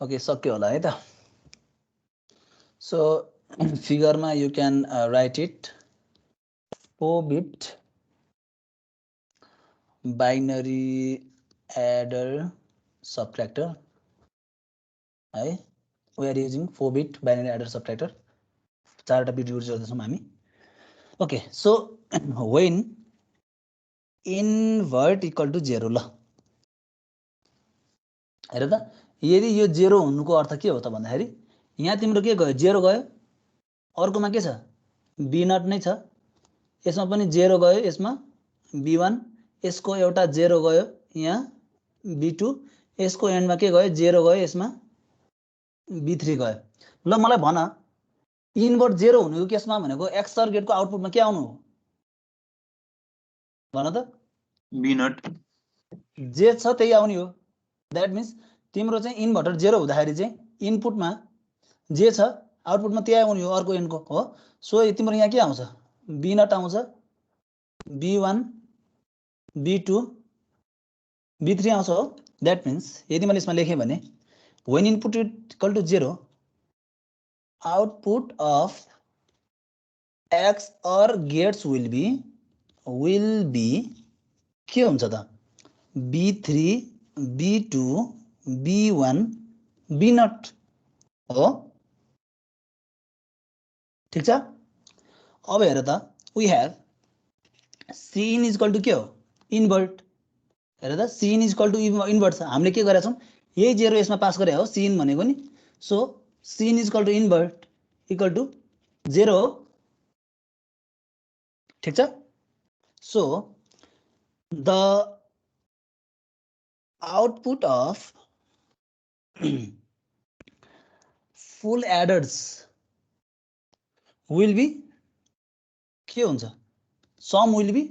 ओके सक्यो होला है त सो फिगरमा you can write it 4 bit binary adder subtractor है we are using 4 bit binary adder subtractor 4 bit use गर्दैछौँ हामी okay so when invert equal to 0 ल हेर त यदि यो 0 हुनुको अर्थ के हो त भन्दाखेरि यहाँ तिम्रो के गयो 0 गयो अर्कोमा के छ B0 नै छ यसमा पनि 0 गयो यसमा B1 यसको एउटा 0 गयो यहाँ B2 यसको एन्डमा के गयो 0 गयो यसमा B3 गयो ल मलाई भन इन्भर्ट 0 हुनुको केसमा भनेको एक्सर गेटको आउटपुटमा के आउनु हो भन त B0 जे छ त्यही आउने हो दैट मीन्स तिम्रो चाहिँ इन्भर्टर 0 हुँदाखेरि चाहिँ इनपुटमा जे छ आउटपुटमा त्यही आउने हो अर्को एन्डको हो सो तिम्रो यहाँ के आउँछ B0 आउँछ B1 B2 B3 आउँछ हो दैट मीन्स यदि मैले यसमा लेखेँ भने when input equal to 0 output of XOR gates will be के हुन्छ त B3 B2 B1 B0 हो ठीक छ अब हेर त we have Cin is equal to के हो इन्भर्ट हेर त Cin is equal to invert छ हामीले के गरेका छौं यही 0 यसमा पास गरे हो Cin भनेको नि सो Cin is equal to invert equal to 0 ठीक छ so the output of full adders will be के हुन्छ सम विल बी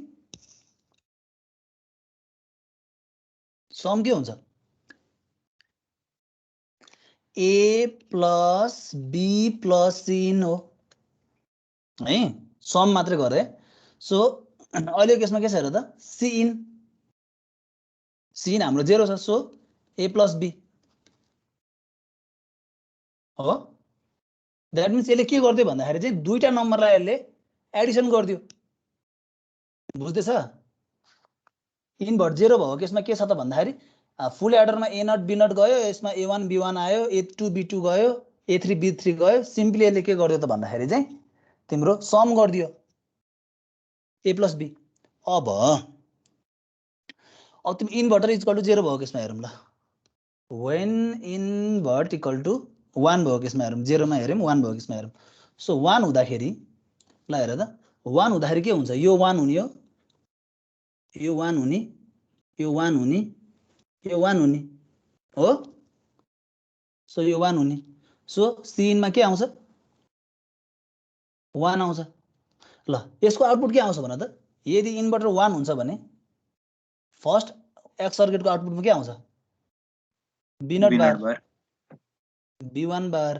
सम के हुन्छ A plus B plus C in हो है सम मात्रै गरे सो अहिले केसमा के छ हेर त सी इन हाम्रो 0 छ सो ए प्लस बी हो द्याट मिन्स यसले के गरिदियो भन्दाखेरि चाहिँ दुईटा नम्बरलाई यसले एडिसन गरिदियो बुझ्दैछ इन्भर्ट 0 भएको केसमा के छ त भन्दाखेरि फुल एडरमा ए नट बी नट गयो यसमा a1 b1 आयो a2 b2 गयो a3 b3 गयो सिम्पली यसले के गर्दियो त भन्दाखेरि चाहिँ तिम्रो सम गरिदियो a प्लस बी अब तिमी इन्भर्टर इक्वल टु 0 भएको केसमा हेरौँ ल वेन इन्भर्ट इक्वल टु 1 भएको केसमा हेरौँ 0 मा हेरौँ 1 भएको केसमा हेरौँ सो 1 हुँदाखेरि ल हेर त 1 हुँदाखेरि के हुन्छ यो 1 हुने हो यो 1 हुने यो 1 हुने यो 1 हुने हो सो यो 1 हुने सो सिन मा के आउँछ 1 आउँछ ल यसको आउटपुट के आउँछ भन त यदि इन्भर्टर 1 हुन्छ भने फर्स्ट एक्स सर्किटको आउटपुटमा के आउँछ B not bar b1 bar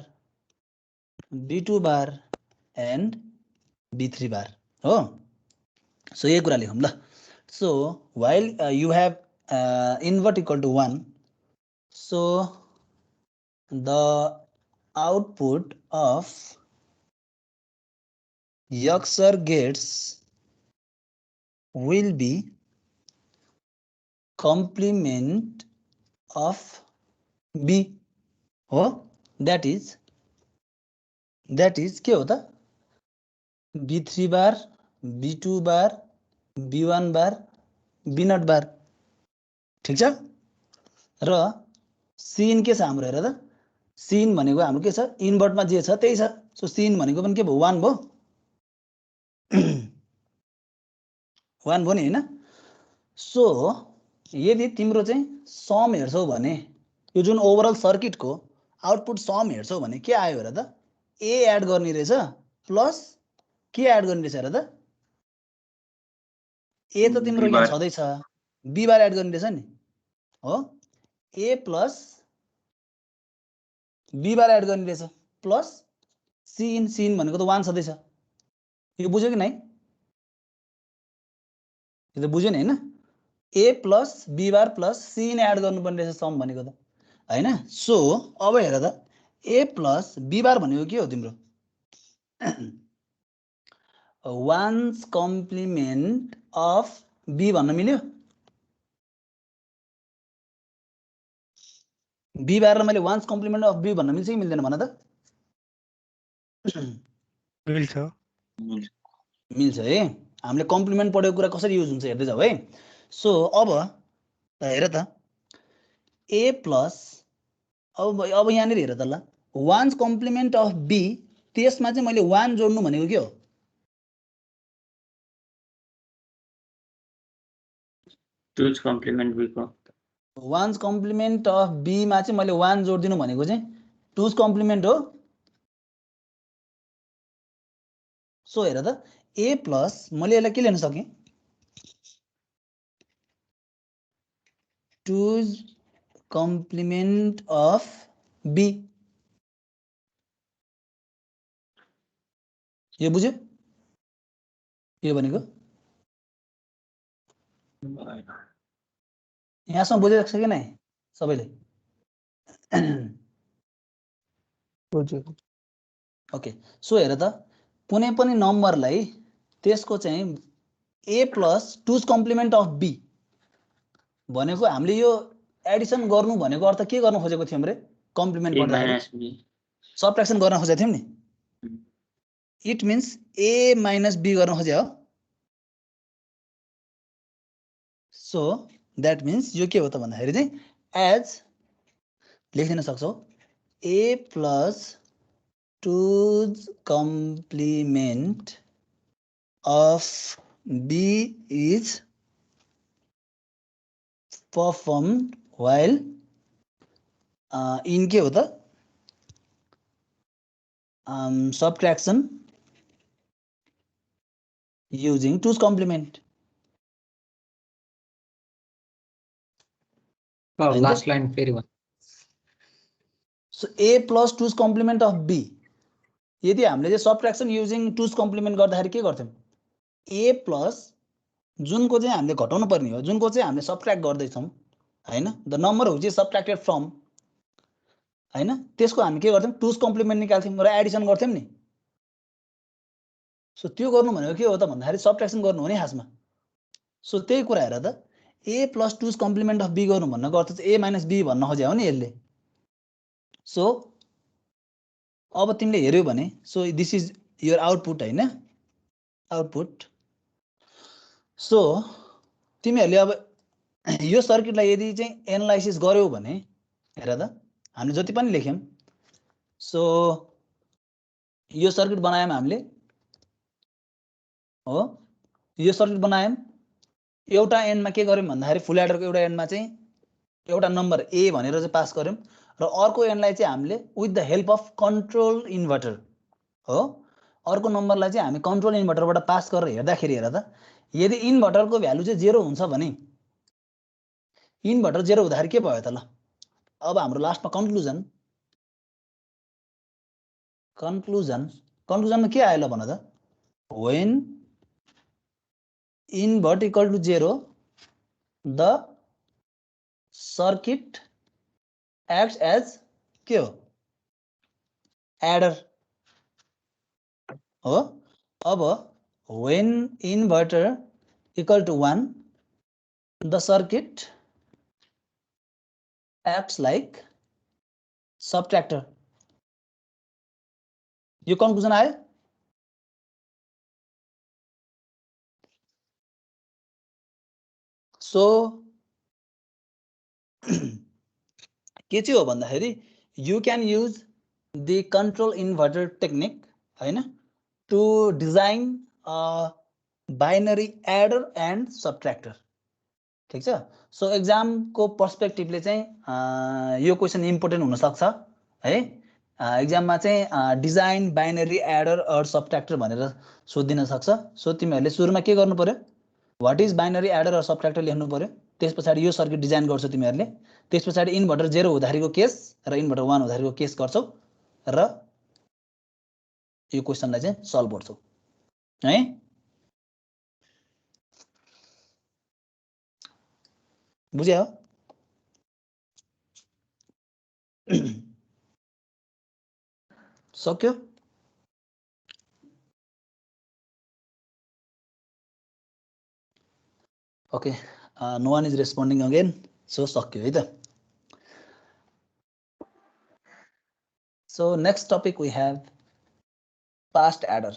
b2 bar and b3 bar हो सो यही कुरा लेखौँ ल so while you have invert equal to 1 so the output of XOR gates will be complement of B हो that is के हो त b3 bar b2 bar b1 bar b not बार ठीक छ र सिन के छ हाम्रो हेर त सिन भनेको हाम्रो के छ इन्भर्टमा जे छ त्यही छ सो सिन भनेको पनि के भयो 1 भयो 1 भयो नि हैन सो यदि तिम्रो चाहिँ सम हेर्छौ भने यो जुन ओभरअल सर्किटको आउटपुट सम हेर्छौ भने के आयो हेर त ए एड गर्ने रहेछ प्लस के एड गर्ने रहेछ हेर त ए त तिम्रो यहाँ छँदैछ बी बार एड गर्ने रहेछ नि हो ए प्लस बी बार एड गर्ने रहेछ प्लस सिन भनेको त 1 छँदैछ यो बुझ्यो कि नै यो त बुझ्यो नि हैन A plus B bar plus C in add गर्नुपर्ने रहेछ सम भनेको त हैन सो अब हेर त ए प्लस बी बार भनेको के हो तिम्रो वान्स कम्प्लिमेन्ट अफ बी भन्न मिल्यो बी बार र मैले वान्स कम्प्लिमेन्ट अफ बी भन्न मिल्छ कि मिल्दैन भन त मिल्छ है हामीले कम्प्लिमेन्ट पढेको कुरा कसरी युज हुन्छ हेर्दै जाऊ है सो अब हेर त ए प्लस अब यहाँनिर हेर त ल वान्स कम्प्लिमेन्ट अफ बी त्यसमा चाहिँ मैले 1 जोड्नु भनेको के हो टुज कम्प्लिमेन्ट बी को वान्स कम्प्लिमेन्ट अफ बी मा चाहिँ मैले 1 जोड्दिनु भनेको चाहिँ टुज कम्प्लिमेन्ट हो सो हेर त ए प्लस मैले यसलाई के लेख्न सकेँ टुज कम्प्लिमेन्ट अफ बी यो बुझ्यो यो भनेको यहाँसम्म बुझिरहेको छ कि नै सबैले ओके सो हेर त कुनै पनि नम्बरलाई त्यसको चाहिँ ए plus two's complement of be भनेको हामीले यो एडिसन गर्नु भनेको अर्थ के गर्न खोजेको थियौँ रे कम्प्लिमेन्ट गर्दाखेरि सबट्र्याक्सन गर्न खोजेको थियौँ नि it means A minus B गर्न खोजे हो सो द्याट मिन्स यो के हो त भन्दाखेरि चाहिँ एज लेखिदिन सक्छौ A plus two's complement of B is performed while in के हो त subtraction using 2's complement. Last line फेरि भन So a plus 2's complement of b. यदि हामीले चाहिँ subtraction using 2's complement गर्दाखेरि के गर्थ्यौं? a plus जुनको चाहिँ हामीले घटाउनु पर्ने हो, जुनको चाहिँ हामीले सबट्र्याक्ट गर्दै छौं हैन, the number which is subtracted from हैन, त्यसको हामी के गर्थ्यौं? 2's complement निकाल्थ्यौं र एडिसन गर्थ्यौं नि. सो त्यो गर्नु भनेको के हो त भन्दाखेरि सबट्र्याक्सन गर्नु हो नि खासमा. सो त्यही कुरा हेर त, a plus 2's complement of b गर्नु भन्नको अर्थ चाहिँ a minus b भन्न खोजे हो नि यसले. सो अब तिमीले हेर्यौ भने so this is your output हैन, आउटपुट. सो तिमीहरुले अब यो सर्किटलाई यदि चाहिँ एनालाइसिस गर्यौ भने हेर त, हामीले जति पनि लेख्यौं. सो यो सर्किट बनायौं हामीले हो, यो सर्किट बनायौं. एउटा एन्डमा के गर्यौं भन्दाखेरि फुल एडरको एउटा एन्डमा चाहिँ एउटा नम्बर a भनेर चाहिँ पास गर्यौं र अर्को एन्डलाई चाहिँ हामीले with the help of control inverter हो, अर्को नम्बरलाई चाहिँ हामी कन्ट्रोल इन्भर्टरबाट पास गरेर हेर्दाखेरि हेर त, यदि इन्भर्टरको भ्यालु चाहिँ 0 हुन्छ भने इन्भर्टर 0 हुँदाखेरि के भयो त ल. अब हाम्रो लास्टमा कन्क्लुजनमा के आयो ल भन त, when invert equal to 0 the circuit acts as के हो? adder हो. अब when inverter equal to 1 the circuit acts like subtractor. यो कन्क्लुजन आयो. सो के चाहिँ हो भन्दाखेरि you can use the control inverter technique हैन to design binary adder and subtractor. ठीक छ. सो एक्जामको पर्सपेक्टिभले चाहिँ यो क्वेसन इम्पोर्टेन्ट हुन सक्छ है. एक्जाममा चाहिँ design binary adder or subtractor भनेर सोधिदिन सक्छ. सो तिमीहरूले सुरुमा के गर्नु पर्यो? What is binary adder or subtractor लेख्नु पर्यो. त्यसपछि यो सर्किट डिजाइन गर्छौ तिमीहरूले. त्यसपछि इन्भर्टर 0 हुँदाखेरिको केस र इन्भर्टर 1 हुँदाखेरिको केस गर्छौ र यो क्वेसनलाई चाहिँ सल्भ गर्छौ है. बुझ्यौ? सक्यो. Okay, no one is responding again. So सक्यो है त. So next topic we have fast adder.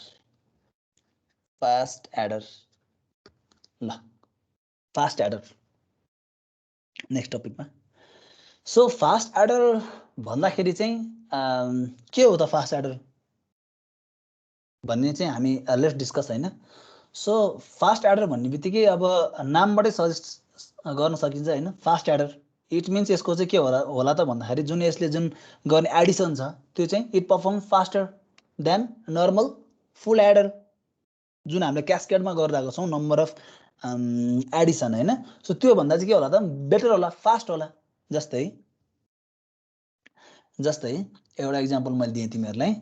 Fast adder ल, फास्ट एडर नेक्स्ट टपिकमा. सो फास्ट एडर भन्दाखेरि चाहिँ के हो त फास्ट एडर भन्ने चाहिँ हामी लेट्स डिस्कस हैन. सो फास्ट एडर भन्ने बित्तिकै अब नामबाटै सजेस्ट गर्न सकिन्छ हैन. फास्ट एडर इट मिन्स यसको चाहिँ के होला त भन्दाखेरि जुन यसले जुन गर्ने एडिसन छ त्यो चाहिँ it perform faster than normal full adder जुन हामीले क्यास्केडमा गरिरहेको छौँ नम्बर अफ एडिसन हैन. सो त्यो भन्दा चाहिँ के होला त, बेटर होला, फास्ट होला. जस्तै एउटा इक्जाम्पल मैले दिएँ तिमीहरूलाई.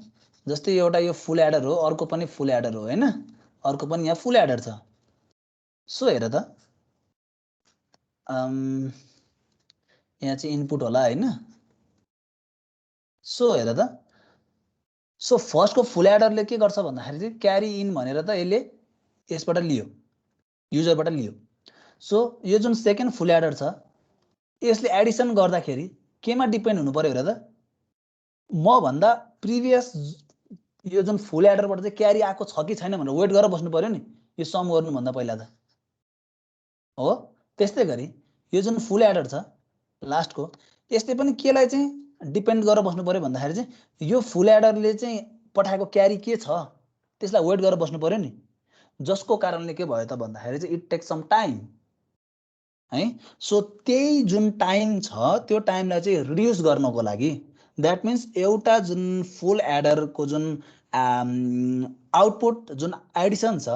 जस्तै एउटा यो फुल एडर हो, अर्को पनि फुल एडर हो हैन, अर्को पनि यहाँ फुल एडर छ. सो हेर त, यहाँ चाहिँ इनपुट होला हैन. सो हेर त, सो फर्स्टको फुल एडरले के गर्छ भन्दाखेरि चाहिँ क्यारी इन भनेर त यसले यसबाट लियो, युजरबाट लियो. सो यो जुन सेकेन्ड फुल एडर छ यसले एडिसन गर्दाखेरि केमा डिपेन्ड हुनु पर्यो हेर त, म भन्दा प्रिभियस यो जुन फुल एडरबाट चाहिँ क्यारी आएको छ कि छैन भनेर वेट गरेर बस्नु पर्यो नि यो सम गर्नुभन्दा पहिला त हो. त्यस्तै गरी यो जुन फुल एडर छ लास्टको यसले पनि केलाई चाहिँ डिपेन्ड गरेर बस्नु पर्यो भन्दाखेरि चाहिँ यो फुल एडरले चाहिँ पठाएको क्यारी के छ त्यसलाई वेट गरेर बस्नु पर्यो नि, जसको कारणले के भयो त भन्दाखेरि चाहिँ इट टेक्स सम टाइम है. सो त्यही जुन टाइम छ त्यो टाइमलाई चाहिँ रिड्युस गर्नको लागि द्याट मिन्स एउटा जुन फुल एडरको जुन आउटपुट जुन एडिसन छ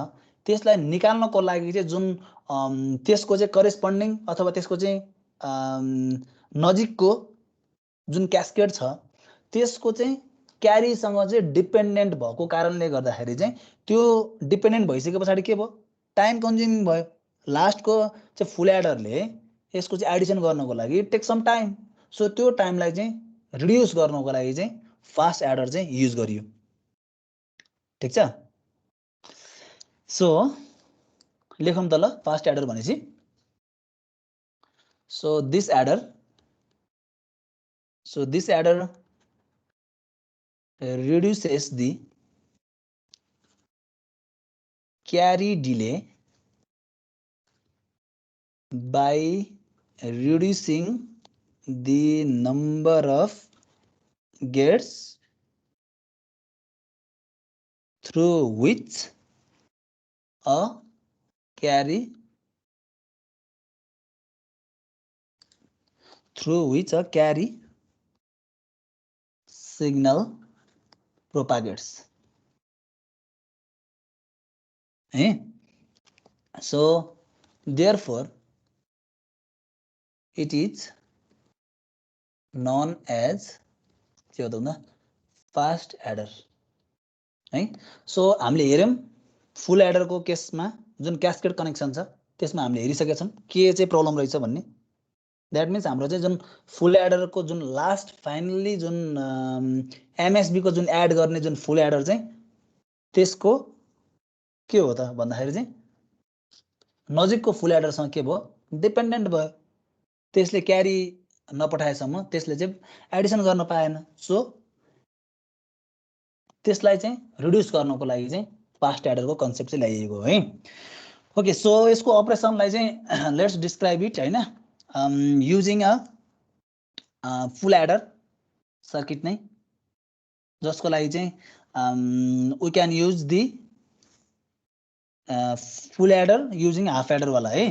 त्यसलाई निकाल्नको लागि चाहिँ जुन त्यसको चाहिँ करेस्पोन्डिङ अथवा त्यसको चाहिँ नजिकको जुन क्यास्केड छ त्यसको चाहिँ क्यारीसँग चाहिँ डिपेन्डेन्ट भएको कारणले गर्दाखेरि चाहिँ त्यो डिपेन्डेन्ट भइसके पछाडि के भयो टाइम कन्ज्युमिङ भयो लास्टको चाहिँ फुल एडरले यसको चाहिँ एडिसन गर्नको लागि टेक सम टाइम सो त्यो टाइमलाई चाहिँ रिड्युस गर्नको लागि चाहिँ फास्ट एडर चाहिँ युज गरियो ठीक छ सो लेखौँ त ल फास्ट एडर भनेपछि so this adder reduces the carry delay by reducing the number of gates through which a carry signal propagates so therefore it is known as fast adder so हामीले हेर्यौं फुल adder को केसमा जुन क्यास्केड connection छ त्यसमा हामीले हेरिसकेका छौं के चाहिँ प्रब्लम रहेछ भन्ने दैट मीन्स हाम्रो चाहिँ जुन फुल एडर को जुन लास्ट फाइनली जुन एमएसबी को जुन एड गर्ने जुन फुल एडर चाहिँ त्यसको के हो त भन्दाखेरि चाहिँ नजिकको फुल एडरसँग के भयो डिपेन्डेन्ट भयो त्यसले क्यारी नपठाएसम्म त्यसले चाहिँ एडिसन गर्न पाएन सो त्यसलाई चाहिँ रिड्युस गर्नको लागि चाहिँ फास्ट एडरको कन्सेप्ट चाहिँ ल्याइएको है ओके सो यसको अपरेसनलाई चाहिँ लेट्स डिस्क्राइब इट हैन using a full adder circuit नै जसको लागि चाहिँ we can use the full adder using half adder वाला है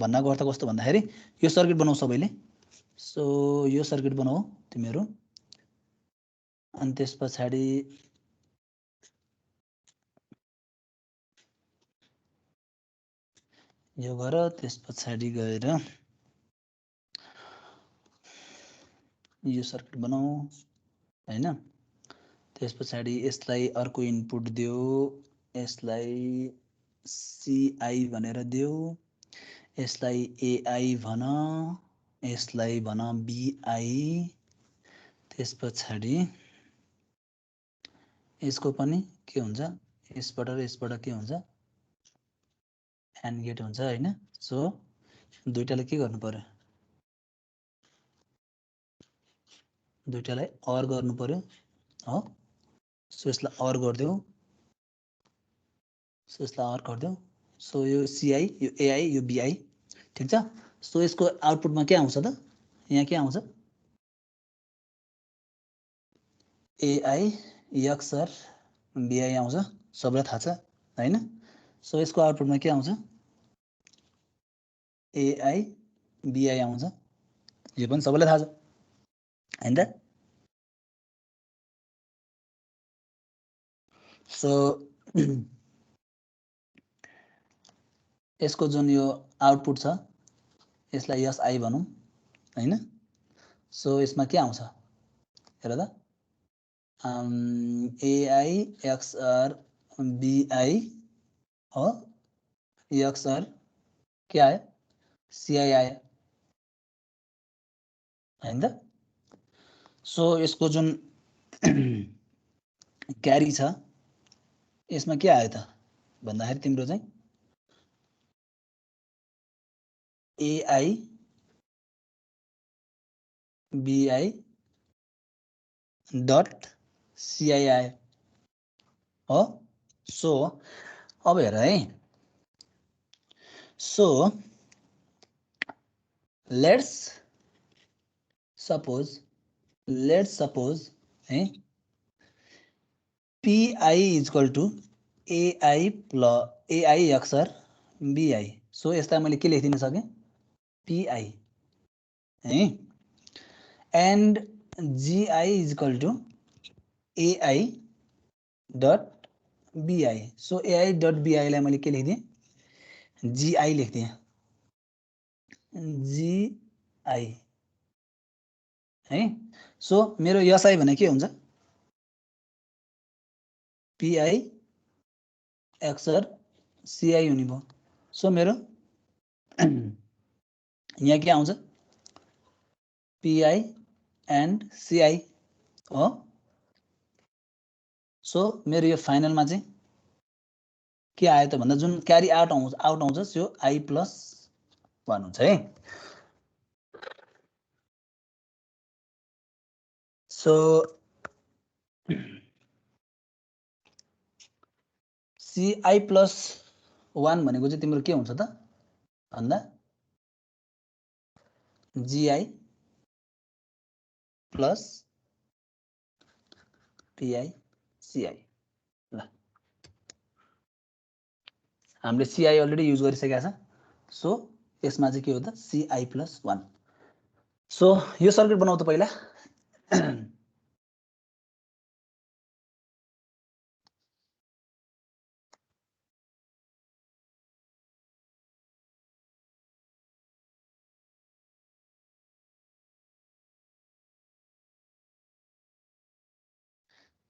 भन्नको अर्थ कस्तो भन्दाखेरि यो सर्किट बनाऊ सबैले सो यो सर्किट बनाऊ तिमीहरु अनि त्यसपछि यो गर त्यसपछि गएर यो सर्किट बनाऊ हैन त्यसपछि यसलाई अर्को इनपुट दियो यसलाई CI भनेर दियो यसलाई AI भन यसलाई भन BI त्यसपछि यसको पनि के हुन्छ यसबाट र यसबाट के हुन्छ एन्ड गेट हुन्छ हैन सो दुईटाले के गर्नु पर्यो दुईटालाई OR गर्नु पर्यो हो सो यसलाई OR गर्दियौ सो यसलाई OR गर्दियौ सो यो CI यो AI यो BI ठीक छ सो यसको आउटपुटमा के आउँछ त यहाँ के आउँछ AI XR BI आउँछ सबैलाई थाहा छ हैन सो यसको आउटपुटमा के आउँछ AI BI आउँछ यो पनि सबैलाई थाहा छ हैन त सो यसको जुन यो आउटपुट छ यसलाई SI भनौं हैन सो यसमा के आउँछ हेर त AI XR BI हो XR के आयो CI आयो हैन त सो यसको जुन क्यारी छ यसमा के आयो त भन्दाखेरि तिम्रो चाहिँ AI BI डट CI आयो हो सो अब हेर है सो लेट्स सपोज है PI is equal to AI plus AI XR BI so यसलाई मैले के लेखिदिन सके PI है and GI is equal to AI dot bi, so ai dot bi लाई मैले के लेख्दिएँ, gi लेख्दिएँ, gi है। सो मेरो si भने के हुन्छ, pi xr ci हुने भयो। सो मेरो यहाँ के आउँछ, pi एन्ड ci हो। सो मेरो यो फाइनलमा चाहिँ के आयो त भन्दा जुन क्यारी आउट आउँछ त्यो i+1 हुन्छ है। सो ci+1 भनेको चाहिँ तिम्रो के हुन्छ त भन्दा gi प्लस pi ci। ल हामीले ci अलरेडी युज गरिसकेका छ। सो यसमा चाहिँ के हो त ci+1। सो यो सर्किट बनाऊ त पहिला।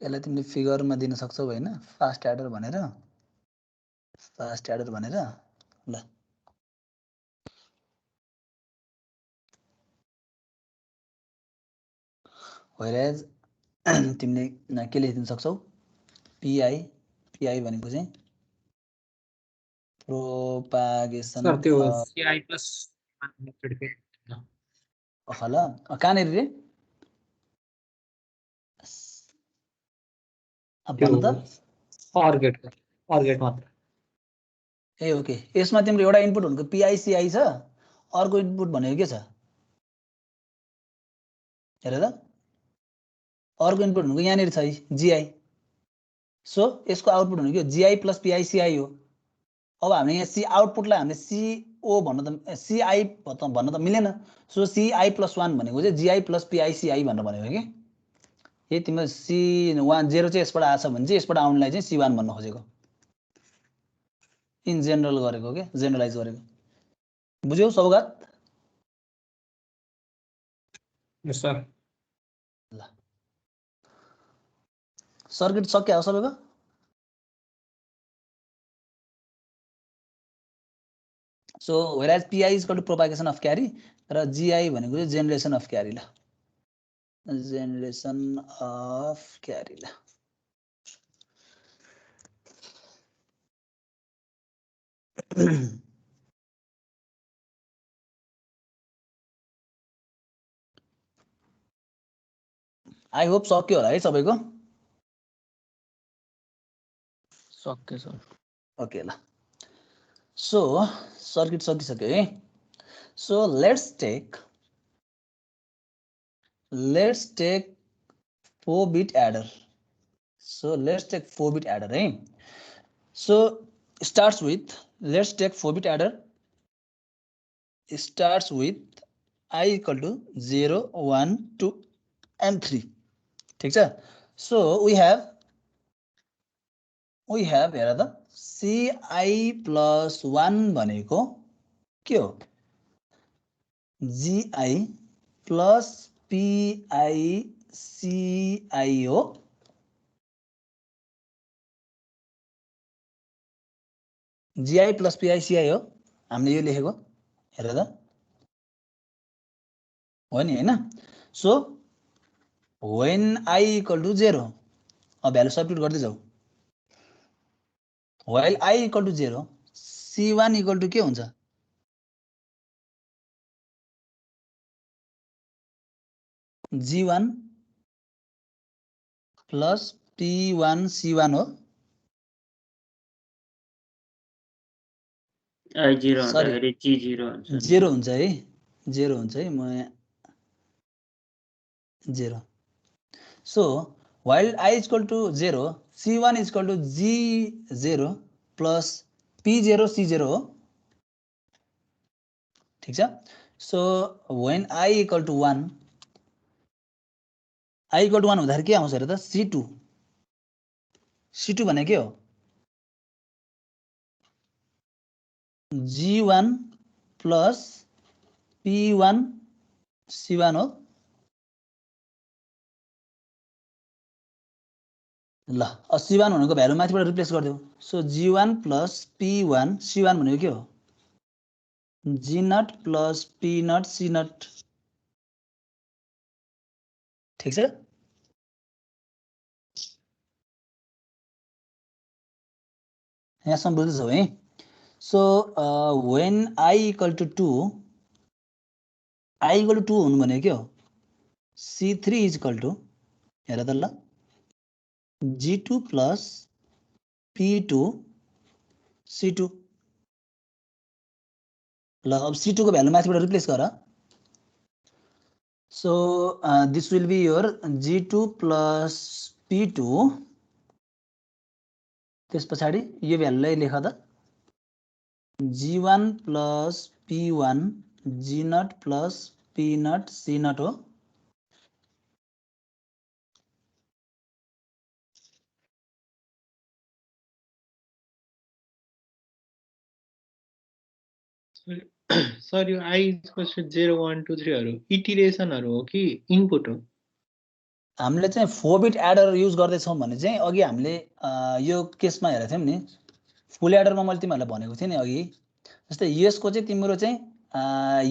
यसलाई तिमीले फिगरमा दिन सक्छौ हैन, फास्ट एडर भनेर, फास्ट एडर भनेर। ल व्हेयरएज तिमीले के लेखिदिन सक्छौ, पी भनेको चाहिँ प्रोपागेसन सर त्यो ci+1 मेथड के ल कहाँनेर रे भन्नु त, और गेट मात्र। ए ओके, यसमा तिम्रो एउटा इनपुट भनेको PICI छ, अर्को इनपुट भनेको के छ हेर त, अर्को इनपुट भनेको यहाँनिर छ GI। सो यसको आउटपुट भनेको GI प्लस PICI हो। अब हामीले यहाँ सी आउटपुटलाई हामीले CO भन्न त CI भन्न त मिलेन। सो CI+1 भनेको चाहिँ GI प्लस PICI भनेर भनेको कि यही तिम्रो C1 0 चाहिँ यसबाट आछ भने चाहिँ यसबाट आउनलाई चाहिँ C1 भन्न खोजेको, इन जेनरल गरेको के, जेनरलाइज गरेको। बुझ्यौ सौगात? यस सर। ल सर्किट सक्यो हो सबैको? So whereas PI is equal to propagation of carry र GI भनेको चाहिँ generation of carry। ल generation of carry। ल आई होप सक्यो होला है सबैको? सक्यो सर। ओके ल, सो सर्किट सकिसक्यो है। So let's take 4-bit adder। So let's take 4-bit adder है। So starts with, let's take 4-bit adder starts with I equal to 0, 1, 2 and 3। ठीक छ। सो we have हेर त CI+1 भनेको के हो, GI प्लस PICI हो। GI प्लस PICI हो हामीले यो लेखेको, हेर त हो नि हैन। So when I equal to 0, अब भ्यालु सब्स्टिट्युट गर्दै जाऊ, while I equal to 0 C1 equal to के हुन्छ, G1 प्लस P1 C1 हो। I0 हुँदाखेरि G0 हुन्छ। 0 हुन्छ है, 0 हुन्छ है, म यहाँ 0। So while I is equal to 0 C1 is equal to G0 plus P0 C0 हो। ठीक छ। So when I equal to 1 हुँदाखेरि के आउँछ हेर त, C2 भने के हो, G1 plus P1 C1 हो ल C1 भनेको भ्यालु माथिबाट रिप्लेस गरिदेऊ so G1 plus P1 C1 भनेको के हो G0 plus P0 C0 ठीक छ यहाँसम्म बुझ्दैछौ है so when I equal to 2 I equal to 2 हुनु भनेको के हो C3 is equal to हेर त ल G2 plus P2 C2 ल अब C2 को भ्यालु माथिबाट रिप्लेस गर so this will be your G2 plus P2 त्यस पछाडी यो भ्यालुलाई लेख त G1 plus P1 G0 plus P0 C0 हो सर यो I equals to 0 1 2 3 हरु इटरेसनहरु हो कि इनपुट हो हामीले चाहिँ 4 बिट एडर युज गर्दै छौं भने चाहिँ अघि हामीले यो केसमा हेरेको थियौं नि फुल एडरमा मैले तिमीहरुलाई भनेको थिएँ नि अघि जस्तै यसको चाहिँ तिम्रो चाहिँ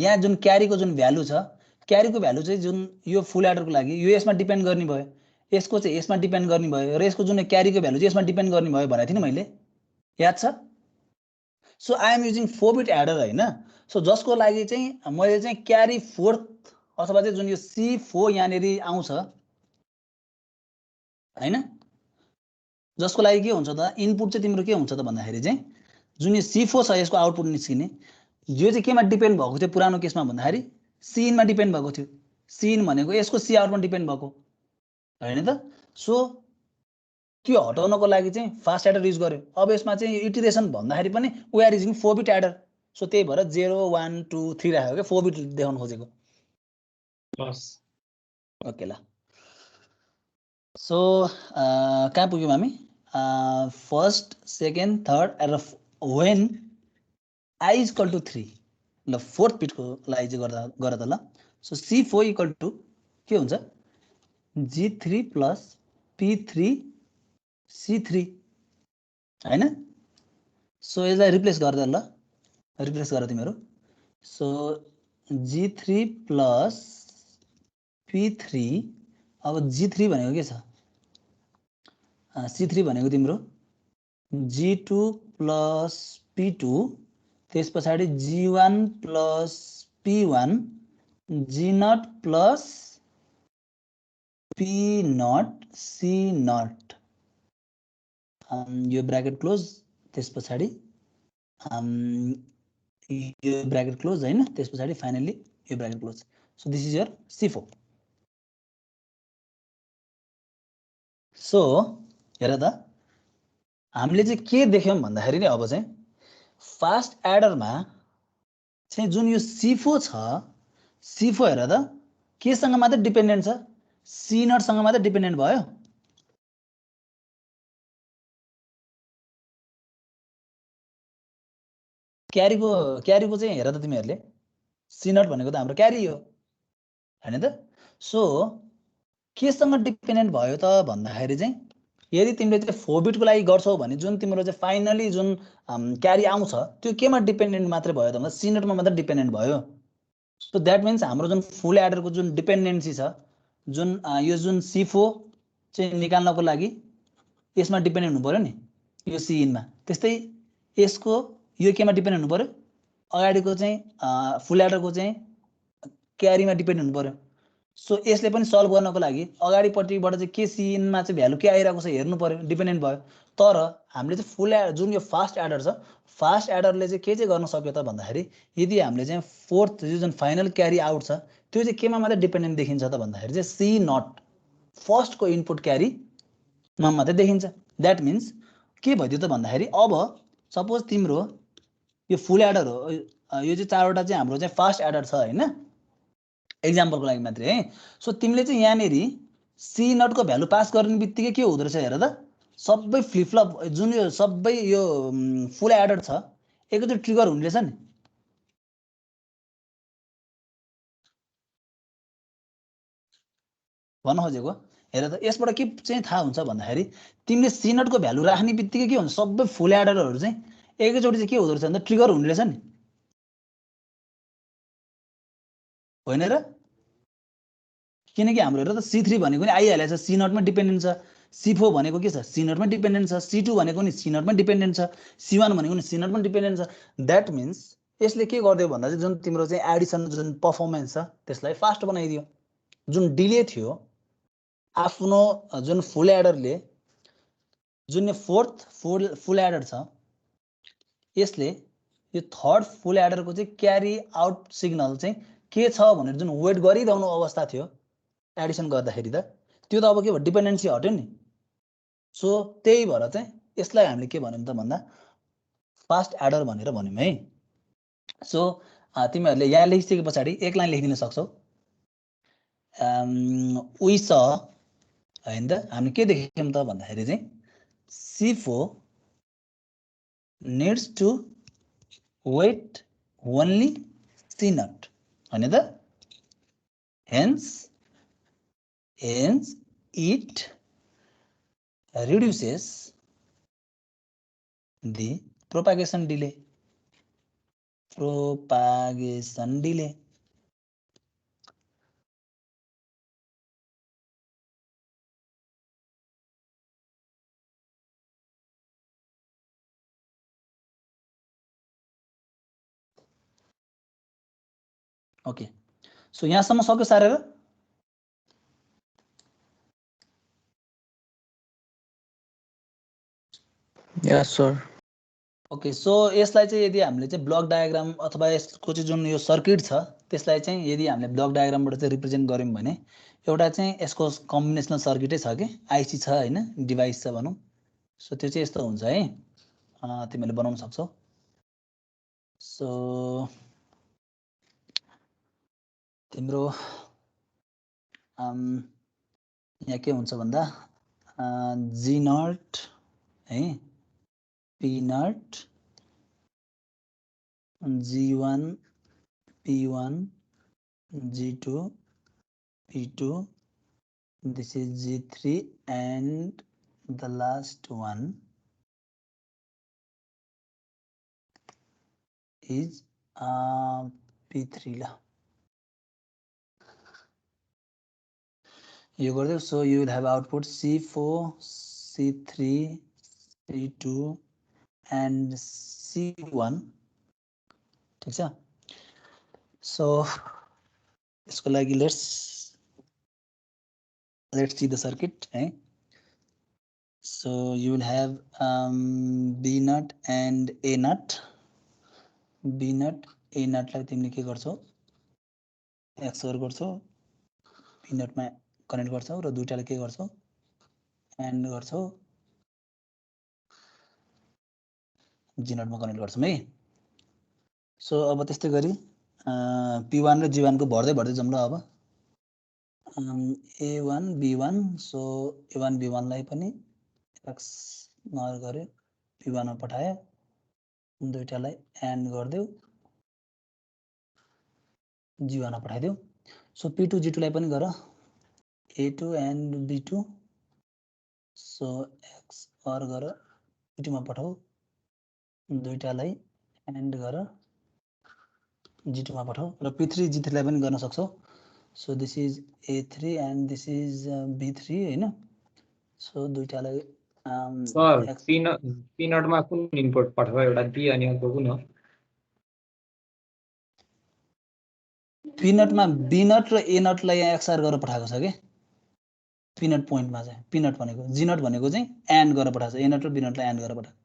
यहाँ जुन क्यारीको जुन भ्यालु छ क्यारीको भ्यालु चाहिँ जुन यो फुल एडरको लागि यो यसमा डिपेन्ड गर्ने भयो यसको चाहिँ यसमा डिपेन्ड गर्ने भयो र यसको जुन क्यारीको भ्यालु चाहिँ यसमा डिपेन्ड गर्ने भयो भनेको थिएँ नि मैले याद छ so I am using 4 bit adder हैन सो जसको लागि चाहिँ मैले चाहिँ क्यारी फोर्थ अथवा चाहिँ जुन यो C4 यहाँनेरि आउँछ हैन जसको लागि के हुन्छ त इनपुट चाहिँ तिम्रो के हुन्छ त भन्दाखेरि चाहिँ जुन यो C4 छ यसको आउटपुट निस्किने यो चाहिँ केमा डिपेन्ड भएको थियो पुरानो केसमा भन्दाखेरि C मा डिपेन्ड भएको थियो C भनेको यसको C आउटमा डिपेन्ड भएको हैन त सो त्यो हटाउनको लागि चाहिँ फास्ट एडर युज गर्यो अब यसमा चाहिँ इटरेसन भन्दाखेरि पनि we are using 4 bit adder so त्यही भएर 0 1 2 3 राखेको के 4 बिट देखाउन खोजेको बस ओके ल सो कहाँ पुग्यौं हामी फर्स्ट सेकेन्ड थर्ड र when I is equal to 3 ल फोर्थ बिटको लागि चाहिँ गर त ल सो C4 इक्वल टु के हुन्छ G3 plus P3 C3 हैन सो यसलाई रिप्लेस गर्दा ल रिप्लेस गर तिमीहरु सो G3 plus P3 अब G3 भनेको के छ C3 भनेको तिम्रो G2 plus P2 त्यस पछाडी G1 plus P1 G0 plus P0 C0 यो ब्रैकेट क्लोज त्यस पछाडी यो ब्रैकेट क्लोज हैन त्यस पछाडी फाइनली यो bracket close so this is your C4 so हेर त हामीले चाहिँ के देख्यौं भन्दाखेरि नि अब चाहिँ फास्ट एडरमा चाहिँ जुन यो C4 छ C4 हेर त के सँग मात्र डिपेन्डेन्ट छ C0 सँग मात्र डिपेन्डेन्ट भयो क्यारीको चाहिँ हेर त तिमीहरुले C0 भनेको त हाम्रो क्यारी हो हैन त सो के सँग डिपेन्डेन्ट भयो त भन्दाखेरि चाहिँ यदि तिमीले चाहिँ 4 बिटको लागि गर्छौ भने जुन तिम्रो चाहिँ फाइनली जुन क्यारी आउँछ त्यो केमा डिपेन्डेन्ट मात्र भयो त भन्दा C0 मा मात्र डिपेन्डेन्ट भयो सो दैट मीन्स हाम्रो जुन फुल एडरको जुन डिपेन्डेन्सी छ जुन यो जुन C4 चाहिँ निकाल्नको लागि यसमा डिपेन्डेन्ट हुनु पर्यो नि यो C मा त्यस्तै यसको यो केमा डिपेन्डेन्ट हुनु पर्यो अगाडिको चाहिँ फुल एडरको चाहिँ क्यारीमा डिपेन्डेन्ट हुनु पर्यो सो यसले पनि सल्भ गर्नको लागि अगाडिपट्टिबाट चाहिँ के C मा चाहिँ भ्यालु के आइरहेको छ हेर्नु पर्यो डिपेन्डेन्ट भयो तर हामीले चाहिँ फुल जुन यो फास्ट एडर छ फास्ट एडरले चाहिँ के चाहिँ गर्न सक्यो त भन्दाखेरि यदि हामीले चाहिँ फोर्थ जुन फाइनल क्यारी आउट छ त्यो चाहिँ केमा मात्र डिपेन्डेन्ट देखिन्छ त भन्दाखेरि चाहिँ C0 फर्स्टको इनपुट क्यारी मा मात्र देखिन्छ दैट मीन्स के भइदियो त भन्दाखेरि अब सपोज तिम्रो यो फुल एडर हो यो चाहिँ चारवटा चाहिँ हाम्रो चाहिँ फास्ट एडर छ हैन एक्जाम्पलको लागि मात्रै है सो तिमीले चाहिँ यहाँनेरि C0 को भ्यालु पास गर्ने बित्तिकै के हुँदो रहेछ हेर त सबै फ्लिप फ्लप जुन यो सबै यो फुल एडर छ एकैचोटि ट्रिगर हुने रहेछ नि। भन्न खोजेको हेर त, यसबाट के चाहिँ थाहा हुन्छ भन्दाखेरि तिमीले सी नटको भ्यालु राख्ने बित्तिकै के हुन्छ, सबै फुल एडरहरू चाहिँ एकैचोटि चाहिँ के हुँदो रहेछ भन्दा ट्रिगर हुने रहेछ नि, होइन र? किनकि हाम्रो हेर त C3 भनेको नि आइहालेछ, सी नटमा डिपेन्डेन्ट छ। C4 भनेको के छ, सी नटमा डिपेन्डेन्ट छ। C2 भनेको नि सी नटमा डिपेन्डेन्ट छ। C1 भनेको नि सी नटमा डिपेन्डेन्ट छ। द्याट मिन्स यसले के गरिदियो भन्दा चाहिँ जुन तिम्रो चाहिँ एडिसन जुन पर्फर्मेन्स छ त्यसलाई फास्ट बनाइदियो। जुन डिले थियो आफ्नो जुन फुल एडरले, जुन फोर्थ फुल एडर छ यसले यो थर्ड फुल एडरको चाहिँ क्यारी आउट सिग्नल चाहिँ के छ भनेर जुन वेट गरिरहनु अवस्था थियो एडिसन गर्दाखेरि त त्यो त अब के भयो, डिपेन्डेन्सी हट्यो नि। सो त्यही भएर चाहिँ यसलाई हामीले के भन्यौँ त भन्दा फास्ट एडर भनेर भन्यौँ है। सो तिमीहरूले यहाँ लेखिसके पछाडि एक लाइन लेखिदिन सक्छौ। वी स होइन त हामीले के देख्यौँ त भन्दाखेरि चाहिँ C4 needs to wait only C naught, होइन त? Hence it reduces the propagation delay. Okay, so यहाँसम्म सक्यो सारेर? यस सर। ओके, सो यसलाई चाहिँ यदि हामीले चाहिँ ब्लक डायग्राम अथवा यसको चाहिँ जुन यो सर्किट छ त्यसलाई चाहिँ यदि हामीले ब्लक डायग्रामबाट चाहिँ रिप्रेजेन्ट गऱ्यौँ भने एउटा चाहिँ यसको कम्बिनेसनल सर्किटै छ कि आइसी छ होइन, डिभाइस छ भनौँ। सो त्यो चाहिँ यस्तो हुन्छ है, तिमीहरूले बनाउन सक्छौ। सो तिम्रो यहाँ के हुन्छ भन्दा जी नट है, P not, G1, P1, G2, P2, this is G3 and the last one is P3 la. You got it. So you will have output C4, C3, C2 and C1. ठीक छ? So इसको लागि let's see the circuit. Eh? So you will have B nut and A nut. B nut, A nut लाई तिमीले के गर्छौ, XOR गर्छौ, B nut मा कनेक्ट गर्छौ र दुईटाले के गर्छौ, एन्ड गर्छौ, G nut मा कनेक्ट गर्छौ है। सो अब त्यस्तै गरी P1 र G1 को भर्दै भर्दै जाउँ ल। अब A1 B1, so A1 B1 लाई पनि XOR गर्यो, P1 मा पठायो, दुईटालाई एन्ड गर्दियौ, G1 मा पठाइदियौ। सो P2 G2 लाई पनि गर, A2 and B2, so XOR गर, P2 मा पठाऊ, दुईटालाई एन्ड गर, G2 मा पठाऊ र P3 G3 लाई पनि गर्न सक्छौ। So this is A3 and this is B3 हैन। सो दुईटालाई सर पी नटमा कुन इनपुट पठायो, एउटा बी अनि अर्को कुन हो? पी नटमा बी नट र ए नटलाई यहाँ एक्सआर गरेर पठाएको छ के पी नट पोइन्टमा चाहिँ। पी नट भनेको जी नट भनेको चाहिँ एन्ड गरेर पठाएको छ, ए नट र बी नटलाई एन्ड गरेर पठाएको।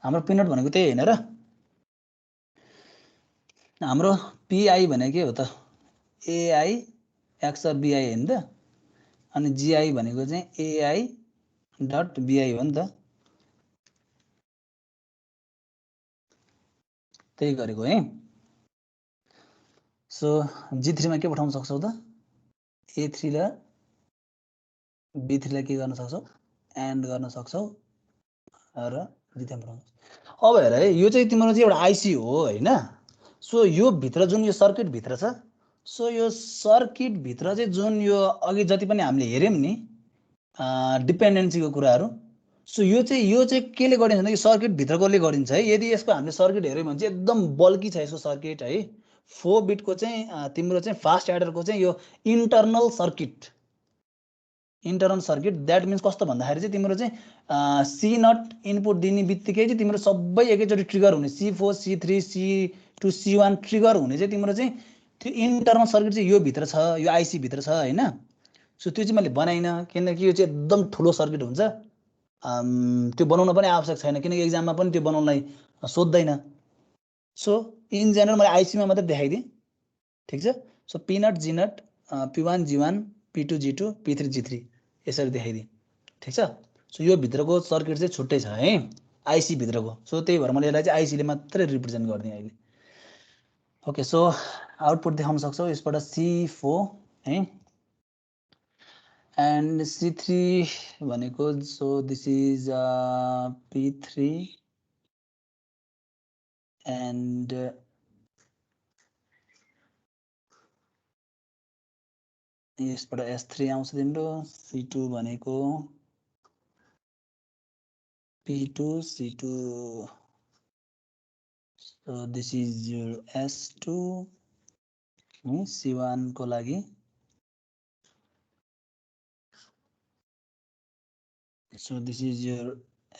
हाम्रो पी नट भनेको त्यही हैन र? हाम्रो पीआई भनेको के हो त, एआई एक्सआर बीआई हैन त? अनि जीआई भनेको चाहिँ एआई डट बीआई हो नि त, त्यही गरेको है। सो G3 मा के पठाउन सक्छौ त, A3 र B3 लाई के गर्न सक्छौ एन्ड गर्न सक्छौ र लिथियम बनाउनु। अब हेर है यो चाहिँ तिम्रो चाहिँ एउटा आइसी हो हैन। सो यो भित्र जुन यो सर्किट भित्र छ, सो यो सर्किट भित्र चाहिँ जुन यो अघि जति पनि हामीले हेर्यौं नि डिपेन्डेन्सीको कुराहरू, सो यो चाहिँ केले गरिन्छ भने सर्किट भित्रकोले गरिन्छ है। यदि यसको हामीले सर्किट हेर्यौं भने चाहिँ एकदम बल्की छ यसको सर्किट है। 4 बिटको चाहिँ तिम्रो चाहिँ फास्ट एडरको चाहिँ यो इन्टरनल सर्किट द्याट मिन्स कस्तो भन्दाखेरि चाहिँ तिम्रो चाहिँ सी नट इनपुट दिने बित्तिकै चाहिँ तिम्रो सबै एकैचोटि ट्रिगर हुने C4 C3 C2 C1 trigger हुने चाहिँ तिम्रो चाहिँ त्यो इन्टरनल सर्किट चाहिँ यो भित्र छ, यो आइसी भित्र छ हैन। सो त्यो चाहिँ मैले बनाइन किनकि यो चाहिँ एकदम ठुलो सर्किट हुन्छ, त्यो बनाउन पनि आवश्यक छैन किनकि एक्जाममा पनि त्यो बनाउनलाई सोध्दैन। सो इन जेनरल मैले आइसीमा मात्रै देखाइदिएँ, ठिक छ। So P not G not P1 G1 P2 G2 P3 G3 यसरी देखाइदिएँ, ठिक छ। सो यो भित्रको सर्किट चाहिँ छुट्टै छ है आइसी भित्रको। सो त्यही भएर मैले यसलाई चाहिँ आइसीले मात्रै रिप्रेजेन्ट गरिदिएँ अहिले। ओके, सो आउटपुट देखाउन सक्छौ यसबाट C4 है एन्ड C3 भनेको, so this is P3 and यसबाट S3 आउँछ तिम्रो। C2 भनेको P2 C2, so this is your S2 C1 को लागि, so this is your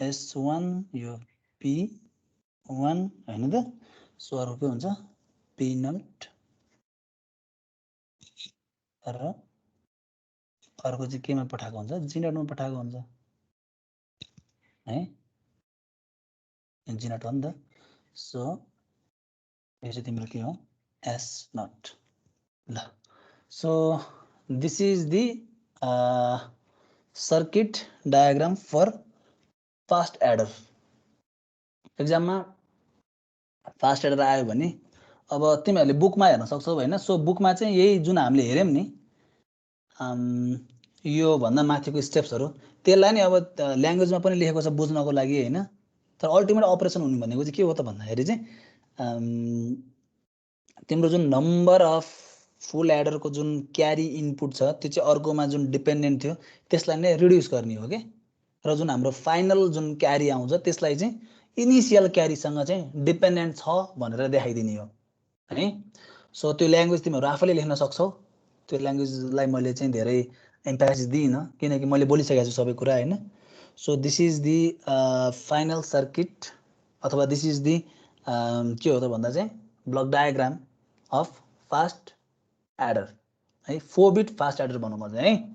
S1 यो P1 हैन त। सो अर्को के हुन्छ P नट र अर्को चाहिँ केमा पठाएको हुन्छ जी नटमा पठाएको हुन्छ है, जी नट हो नि त। सो यो चाहिँ तिम्रो के हो एस नट ल। So this is the circuit diagram for fast adder. एक्जाममा फास्ट एडर आयो भने अब तिमीहरूले बुकमा हेर्न सक्छौ हैन। सो बुकमा चाहिँ यही जुन हामीले हेर्यौं नि यो भन्दा माथिको स्टेप्सहरू त्यसलाई नि अब ल्याङ्ग्वेजमा पनि लेखेको छ बुझ्नको लागि हैन। तर अल्टिमेट अपरेसन हुने भनेको चाहिँ के हो त भन्दाखेरि चाहिँ तिम्रो जुन नम्बर अफ फुल एडरको जुन क्यारी इनपुट छ त्यो चाहिँ अर्कोमा जुन डिपेन्डेन्ट थियो त्यसलाई नै रिड्युस गर्ने हो के। र जुन हाम्रो फाइनल जुन क्यारी आउँछ त्यसलाई चाहिँ इनिसियल क्यारीसँग चाहिँ डिपेन्डेन्ट छ भनेर देखाइदिने हो है। सो त्यो ल्याङ्ग्वेज तिमीहरू आफैले लेख्न सक्छौ। त्यो ल्याङ्ग्वेजलाई मैले चाहिँ धेरै एम्फासिस दिइनँ किनकि मैले बोलिसकेको छु सबै कुरा हैन। So this is the final circuit अथवा दिस इज दी के हो त भन्दा चाहिँ block diagram of fast adder है। 4 बिट फास्ट एडर भनौँ म चाहिँ है।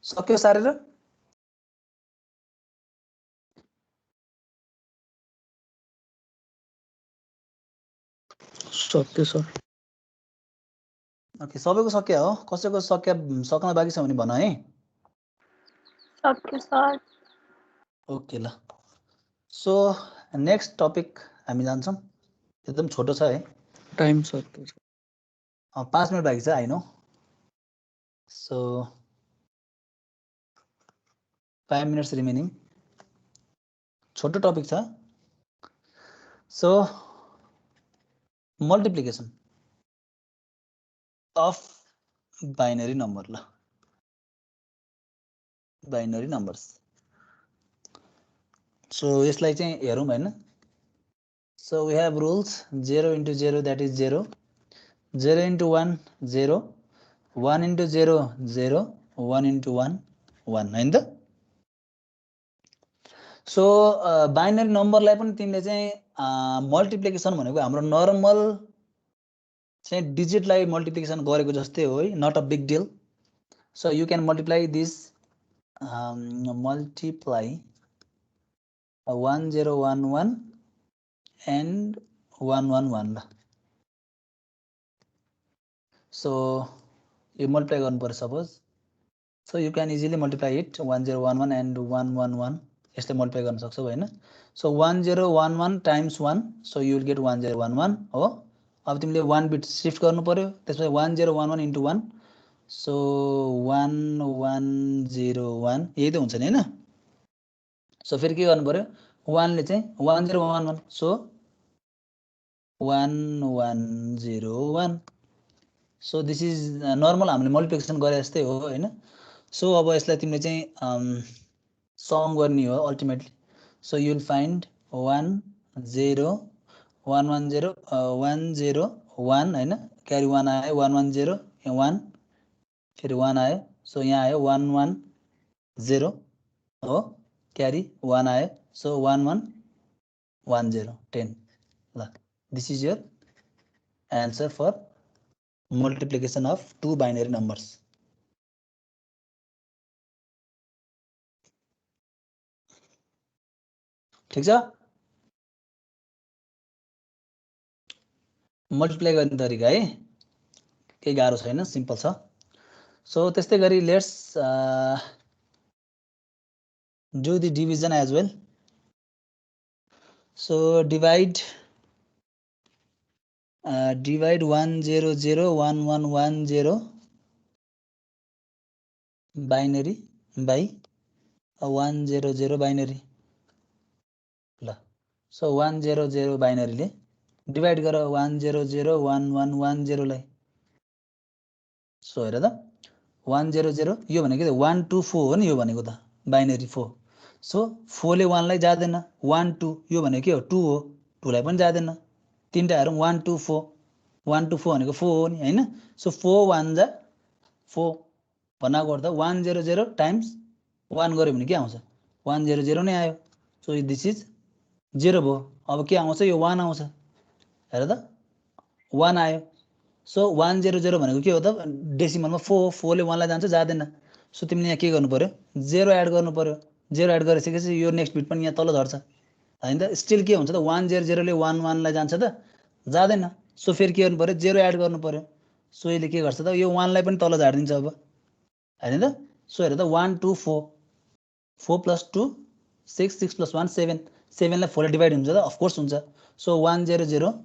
सक्यो सारेर? सक्यो सर। ओके, सबैको सक्या हो? कसैको सक्न बाँकी छ भने भन है। सक्यो सर। ओके ल। सो नेक्स्ट टपिक हामी जान्छौँ। एकदम छोटो छ है। टाइम सक्यो सर। 5 मिनट बाँकी छ I know. So 5 minutes remaining. छोटो टपिक छ। So multiplication of binary number ल, बाइनरी नम्बर्स। सो यसलाई चाहिँ हेरौँ हैन। So we have rules 0 into 0 that is 0, 0 into 1 0, 1 into 0 0, 1 into 1 1 हैन त। सो बाइनरी नम्बरलाई पनि तिमीले चाहिँ मल्टिप्लिकेसन भनेको हाम्रो नर्मल चाहिँ डिजिटलाई मल्टिप्लिकेसन गरेको जस्तै हो है, not a big deal. So you can multiply this multiply 1011 and 111 ल। सो यो मल्टिप्लाई गर्नु पर्छ suppose. So you can easily multiply it 1011 and 111 यसले मल्टिप्लाई गर्न सक्छौ हैन so 1011 times 1 so you will get 1011 हो अब तिमीले 1 बिट शिफ्ट गर्नु पर्यो त्यसपछि 1011 इन्टु 1 सो 1101 यही त हुन्छ नि हैन सो फेरि के गर्नु पर्यो 1 ले चाहिँ 1011 so 1101 so this is normal हामीले मल्टिप्लिकेसन गरे जस्तै हो हैन सो अब यसलाई तिमीले चाहिँ सम गर्ने हो ultimately so you will find 101 हैन क्यारी 1 आयो 110 1 फेरि 1 आयो सो यहाँ आयो 110 हो क्यारी 1 आयो सो 1110 10 ल this is your answer for multiplication of two binary numbers. ठीक छ मल्टिप्लाई गर्ने तरिका है केही गाह्रो छैन सिम्पल छ सो त्यस्तै गरी let's do the division as well so divide 1001110 binary by 100 binary ल सो 100 binary ले डिवाइड गर 1001110 लाई सो हेर त 100 यो भनेको 124 हो नि यो भनेको त बाइनरी 4 सो 4 ले 1 लाई जादैन 1 2 यो भनेको के हो 2 हो 2 लाई पनि जादैन तीनटा हेरौं 1 2 4 1 2 4 भनेको 4 हो नि हैन सो 4 1 जा 4 बनाको गर्दा 100 टाइम्स 1 गर्यो भने के आउँछ 100 नै आयो सो दिस इज 0 भयो अब के आउँछ यो 1 आउँछ हेर त 1 आयो सो 100 भनेको के हो त डेसिमलमा 4 ले 1 लाई जान्छ जादैन सो तिमीले यहाँ के गर्नु पर्यो 0 एड गर्नु पर्यो 0 एड गरिसकेपछि यो नेक्स्ट बिट पनि यहाँ तल झर्छ हैन त स्टिल के हुन्छ त 100 ले 1 1 लाई जान्छ त जादैन सो फेरि के गर्नु पर्यो 0 एड गर्नु पर्यो सो यसले के गर्छ त यो 1 लाई पनि तल झार्दिन्छ अब हैन त सो हेर त 1 2 4 4 + 2 6 6 + 1 7 7 लाई 4 ले डिवाइड हुन्छ त अफ कोर्स हुन्छ सो 100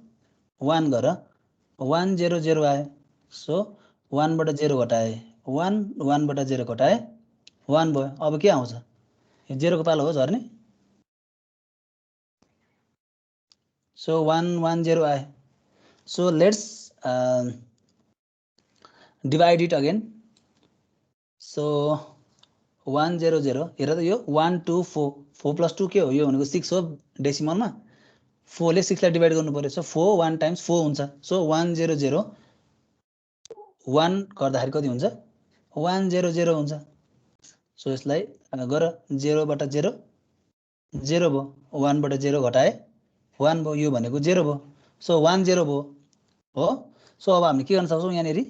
1 गर 100 आयो सो 1 बाट 0 घटाए 1 1 बाट 0 घटाए 1 भयो अब के आउँछ यो 0 को पालो हो झर्ने सो 110 आयो so let's divide it again so 100 हेर त यो 1 2 4 4 + 2 के हो यो भनेको 6 हो डेसिमलमा 4 ले 6 लाई डिवाइड गर्नु पर्यो सो 4 1 टाइम्स 4 हुन्छ सो 100 1 गर्दाखेरि कति हुन्छ 100 हुन्छ सो यसलाई गर 0 बाट 0 0 भयो 1 बाट 0 घटाए 1 भयो यो भनेको 0 भयो सो 10 भयो हो सो अब हामी के गर्न सक्छौं यहाँनेरि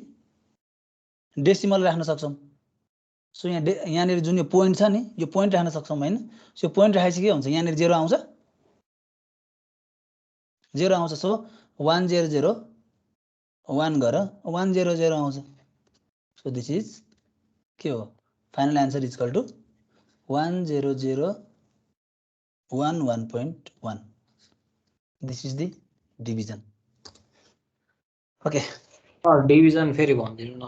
डेसिमल राख्न सक्छौं सो यहाँनेरि जुन यो पोइन्ट छ नि यो पोइन्ट राख्न सक्छौं हैन सो पोइन्ट राखेपछि के हुन्छ यहाँनेरि 0 आउँछ 0 आउँछ सो 100 1 गर 100 आउँछ सो दिस इज के हो final answer is equal to 10011.1 this is the division okay division फेरि भन्दिनु न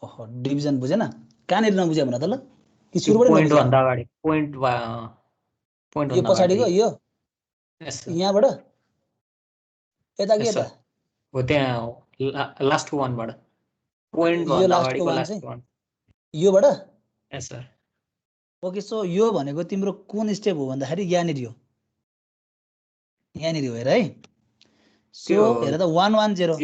ओहो डिभिजन बुझेन कहाँनेरि नबुझ्यो भन त ल कि सुरुबाट पोइन्ट भन्दा अगाडि पोइन्ट यो पछाडीको यो यहाँबाट यता के यता हो त्यहाँ लास्ट वानबाट पोइन्ट भन्दा अगाडिको लास्ट वान योबाट यस सर ओके सो यो भनेको तिम्रो कुन स्टेप हो भन्दाखेरि यहाँनेरि हो हेर है सो हेर त 110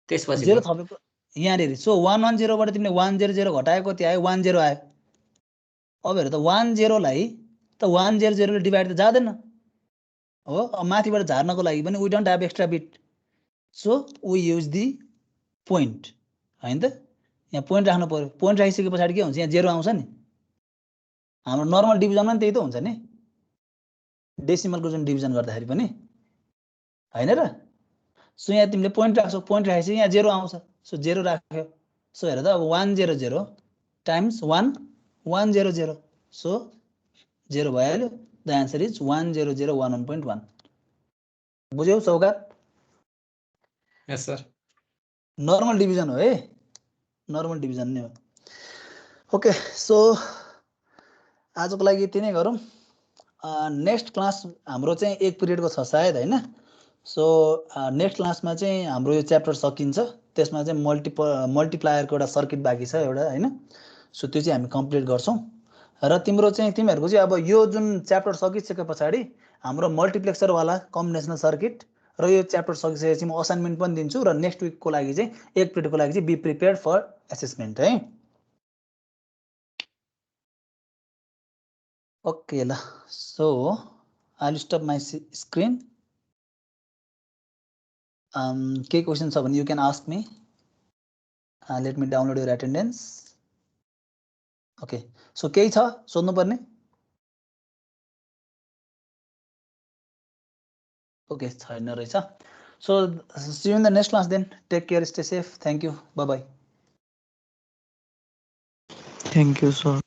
त्यसपछि 0 थपेको यहाँनेरि सो 110 बाट तिमीले 100 घटायो कति आयो 10 आयो अब हेर त 10 लाई त 100 ले डिवाइड त जादैन हो अब माथिबाट झार्नको लागि पनि we don't have extra bit so we use the point हैन त यहाँ पोइन्ट राख्नु पर्यो पोइन्ट राखिसके पछाडी के हुन्छ यहाँ 0 आउँछ नि हाम्रो नर्मल डिभिजनमा पनि त्यही त हुन्छ नि डेसिमलको जुन डिभिजन गर्दाखेरि पनि हैन र सो यहाँ तिमीले पोइन्ट राख्छौ पोइन्ट राखेपछि यहाँ 0 आउँछ सो 0 राख्यो सो हेर त अब 100 टाइम्स 1 100 सो 0 भइहाल्यो द आन्सर इज 10011.1 बुझ्यौ सौगात यस सर नर्मल डिभिजन हो है नर्मल डिभिजन नै हो ओके सो आजको लागि यति नै गरौँ नेक्स्ट क्लास हाम्रो चाहिँ 1 पिरियडको छ सायद हैन सो नेक्स्ट क्लासमा चाहिँ हाम्रो यो च्याप्टर सकिन्छ त्यसमा चाहिँ मल्टिप्लायरको एउटा सर्किट बाँकी छ एउटा हैन सो त्यो चाहिँ हामी कम्प्लिट गर्छौं र तिमीहरुको चाहिँ अब यो जुन च्याप्टर सकिसके पछाडी हाम्रो मल्टिप्लेक्सर वाला कम्बिनेसनल सर्किट र यो च्याप्टर सकिसकेपछि म असाइनमेन्ट पनि दिन्छु र नेक्स्ट विकको लागि चाहिँ 1 पिरियडको लागि चाहिँ बी प्रिपेयर्ड फर असेसमेन्ट है ओके ल so I will stop my screen के क्वेशन छ भने you can ask me let me download your attendance okay so केही छ सोध्नु पर्ने ओके छैन रहेछ so see you in the next class then take care stay safe thank you bye bye Thank you, sir.